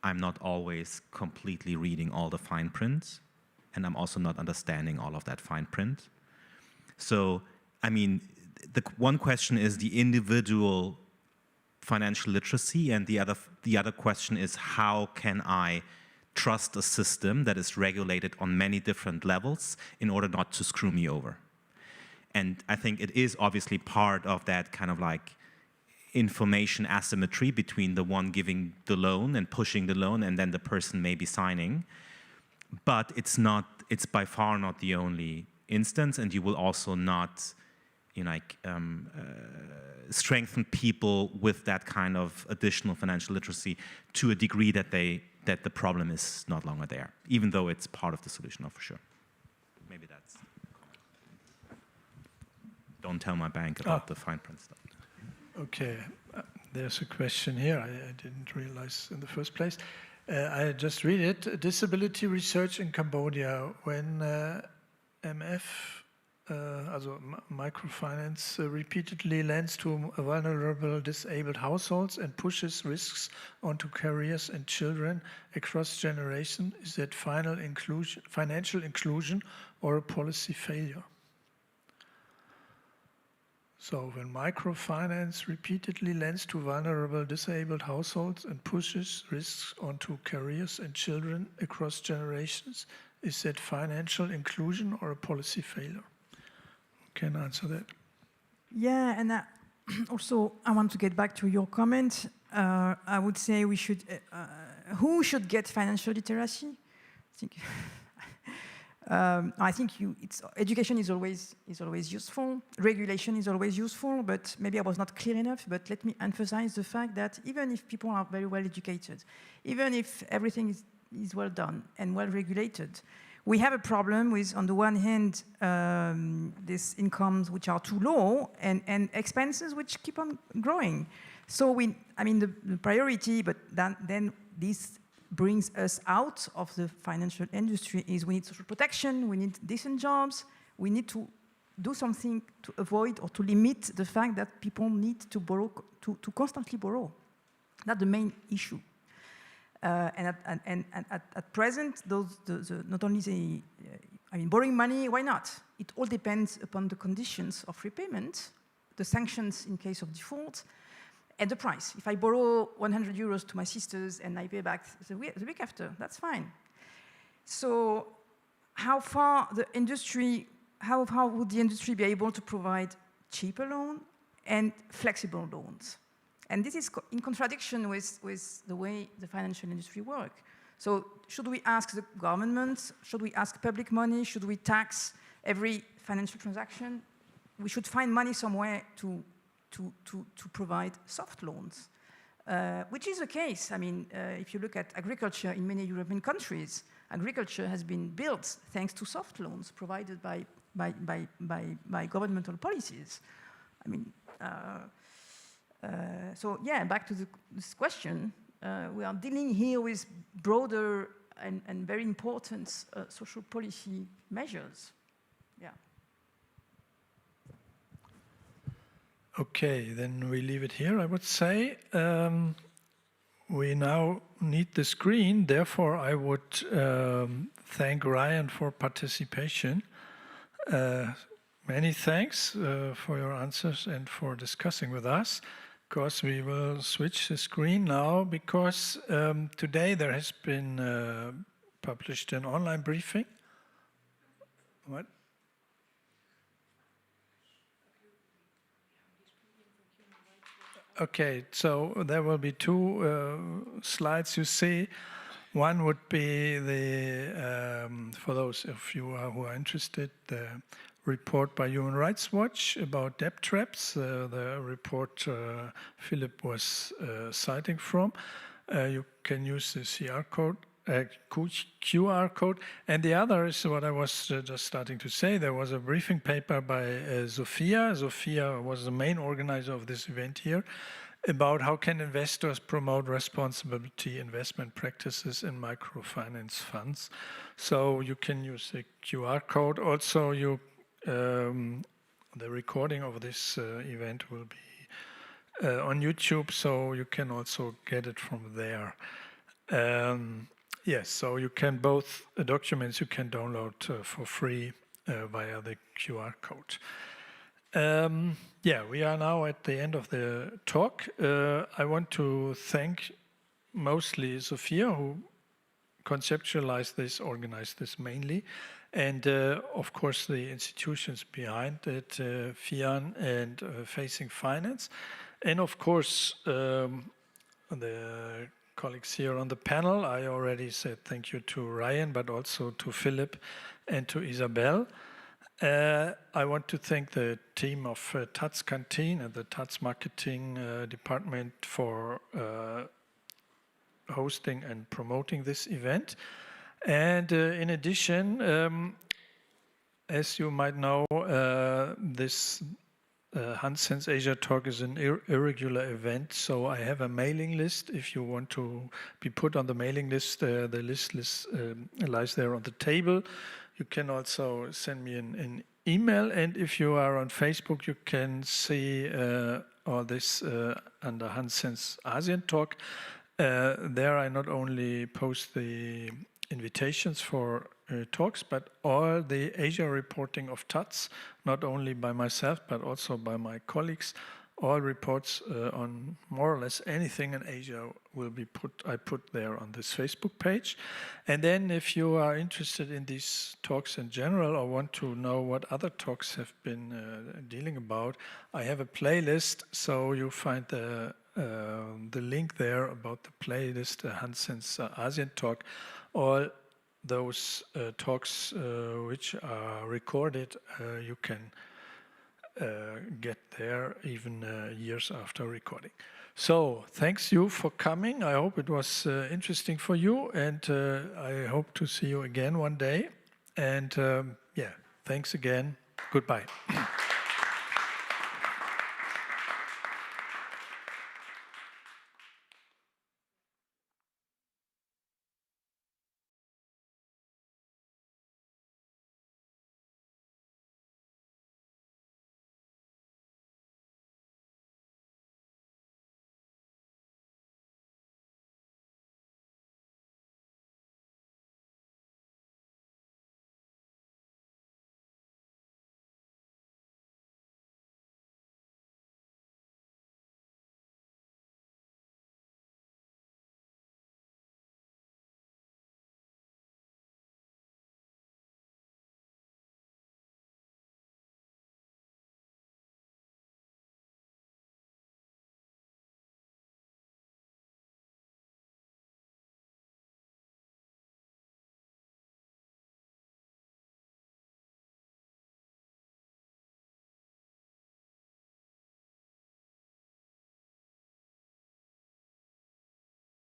I'm not always completely reading all the fine print, and I'm also not understanding all of that fine print. So, I mean, the one question is the individual financial literacy, and the other question is, how can I trust a system that is regulated on many different levels in order not to screw me over? And I think it is obviously part of that kind of like information asymmetry between the one giving the loan and pushing the loan and then the person maybe signing. But it's by far not the only instance, and you will also not, you know, like, strengthen people with that kind of additional financial literacy to a degree that the problem is not longer there, even though it's part of the solution, for sure. Maybe that's. Don't tell my bank about the fine print stuff. Okay, there's a question here I didn't realize in the first place. I just read it. Disability research in Cambodia, when MF, also Microfinance, repeatedly lends to vulnerable disabled households and pushes risks onto careers and children across generations. Is that financial inclusion or a policy failure? So when microfinance repeatedly lends to vulnerable disabled households and pushes risks onto careers and children across generations, is that financial inclusion or a policy failure? Who can answer that? Yeah, and also I want to get back to your comment. I would say we should, who should get financial literacy? I think education is always useful. Regulation is always useful, but maybe I was not clear enough. But let me emphasize the fact that even if people are very well educated, even if everything is well done and well regulated, we have a problem with, on the one hand, these incomes which are too low and expenses which keep on growing. So the priority, but then this brings us out of the financial industry is we need social protection, we need decent jobs, we need to do something to avoid or to limit the fact that people need to borrow, to constantly borrow. That's the main issue. And at present, not only borrowing money, why not? It all depends upon the conditions of repayment, the sanctions in case of default, and the price. If I borrow 100 euros to my sisters and I pay back the week after, that's fine. So how would the industry be able to provide cheaper loans and flexible loans? And this is in contradiction with the way the financial industry works. So should we ask the government? Should we ask public money? Should we tax every financial transaction? We should find money somewhere to provide soft loans, which is the case. If you look at agriculture in many European countries, agriculture has been built thanks to soft loans provided by governmental policies. So yeah, back to this question, we are dealing here with broader and very important social policy measures. Yeah. Okay, then we leave it here, I would say. We now need the screen, therefore I would thank Ryan for participation. Many thanks for your answers and for discussing with us. course, we will switch the screen now because today there has been published an online briefing. What? Okay, so there will be two slides you see. One would be the, for those of you who are interested, the report by Human Rights Watch about debt traps, the report Philipp was citing from. You can use the QR code. And the other is what I was just starting to say. There was a briefing paper by Sophia. Sophia was the main organizer of this event here, about how can investors promote responsibility investment practices in microfinance funds. So you can use the QR code. Also, the recording of this event will be on YouTube, so you can also get it from there. Yes, so you can both documents you can download for free via the QR code. Yeah, we are now at the end of the talk. I want to thank mostly Sophia, who conceptualized this, organized this mainly, and of course the institutions behind it, FIAN and Facing Finance, and of course the colleagues here on the panel. I already said thank you to Ryan, but also to Philipp and to Isabelle. I want to thank the team of Taz Canteen and the Taz Marketing Department for hosting and promoting this event. And in addition, as you might know, this Sens Asia Talk is an irregular event, so I have a mailing list. If you want to be put on the mailing list, the list lies there on the table. You can also send me an email, and if you are on Facebook, you can see all this under Sens Asientalk. There I not only post the invitations for talks, but all the Asia reporting of Taz, not only by myself, but also by my colleagues. All reports on more or less anything in Asia will be I put there on this Facebook page. And then if you are interested in these talks in general or want to know what other talks have been dealing about, I have a playlist, so you find the link there about the playlist, Sens Asientalk. All those talks which are recorded, you can get there even years after recording. So thanks you for coming. I hope it was interesting for you, and I hope to see you again one day. And yeah, thanks again. Goodbye.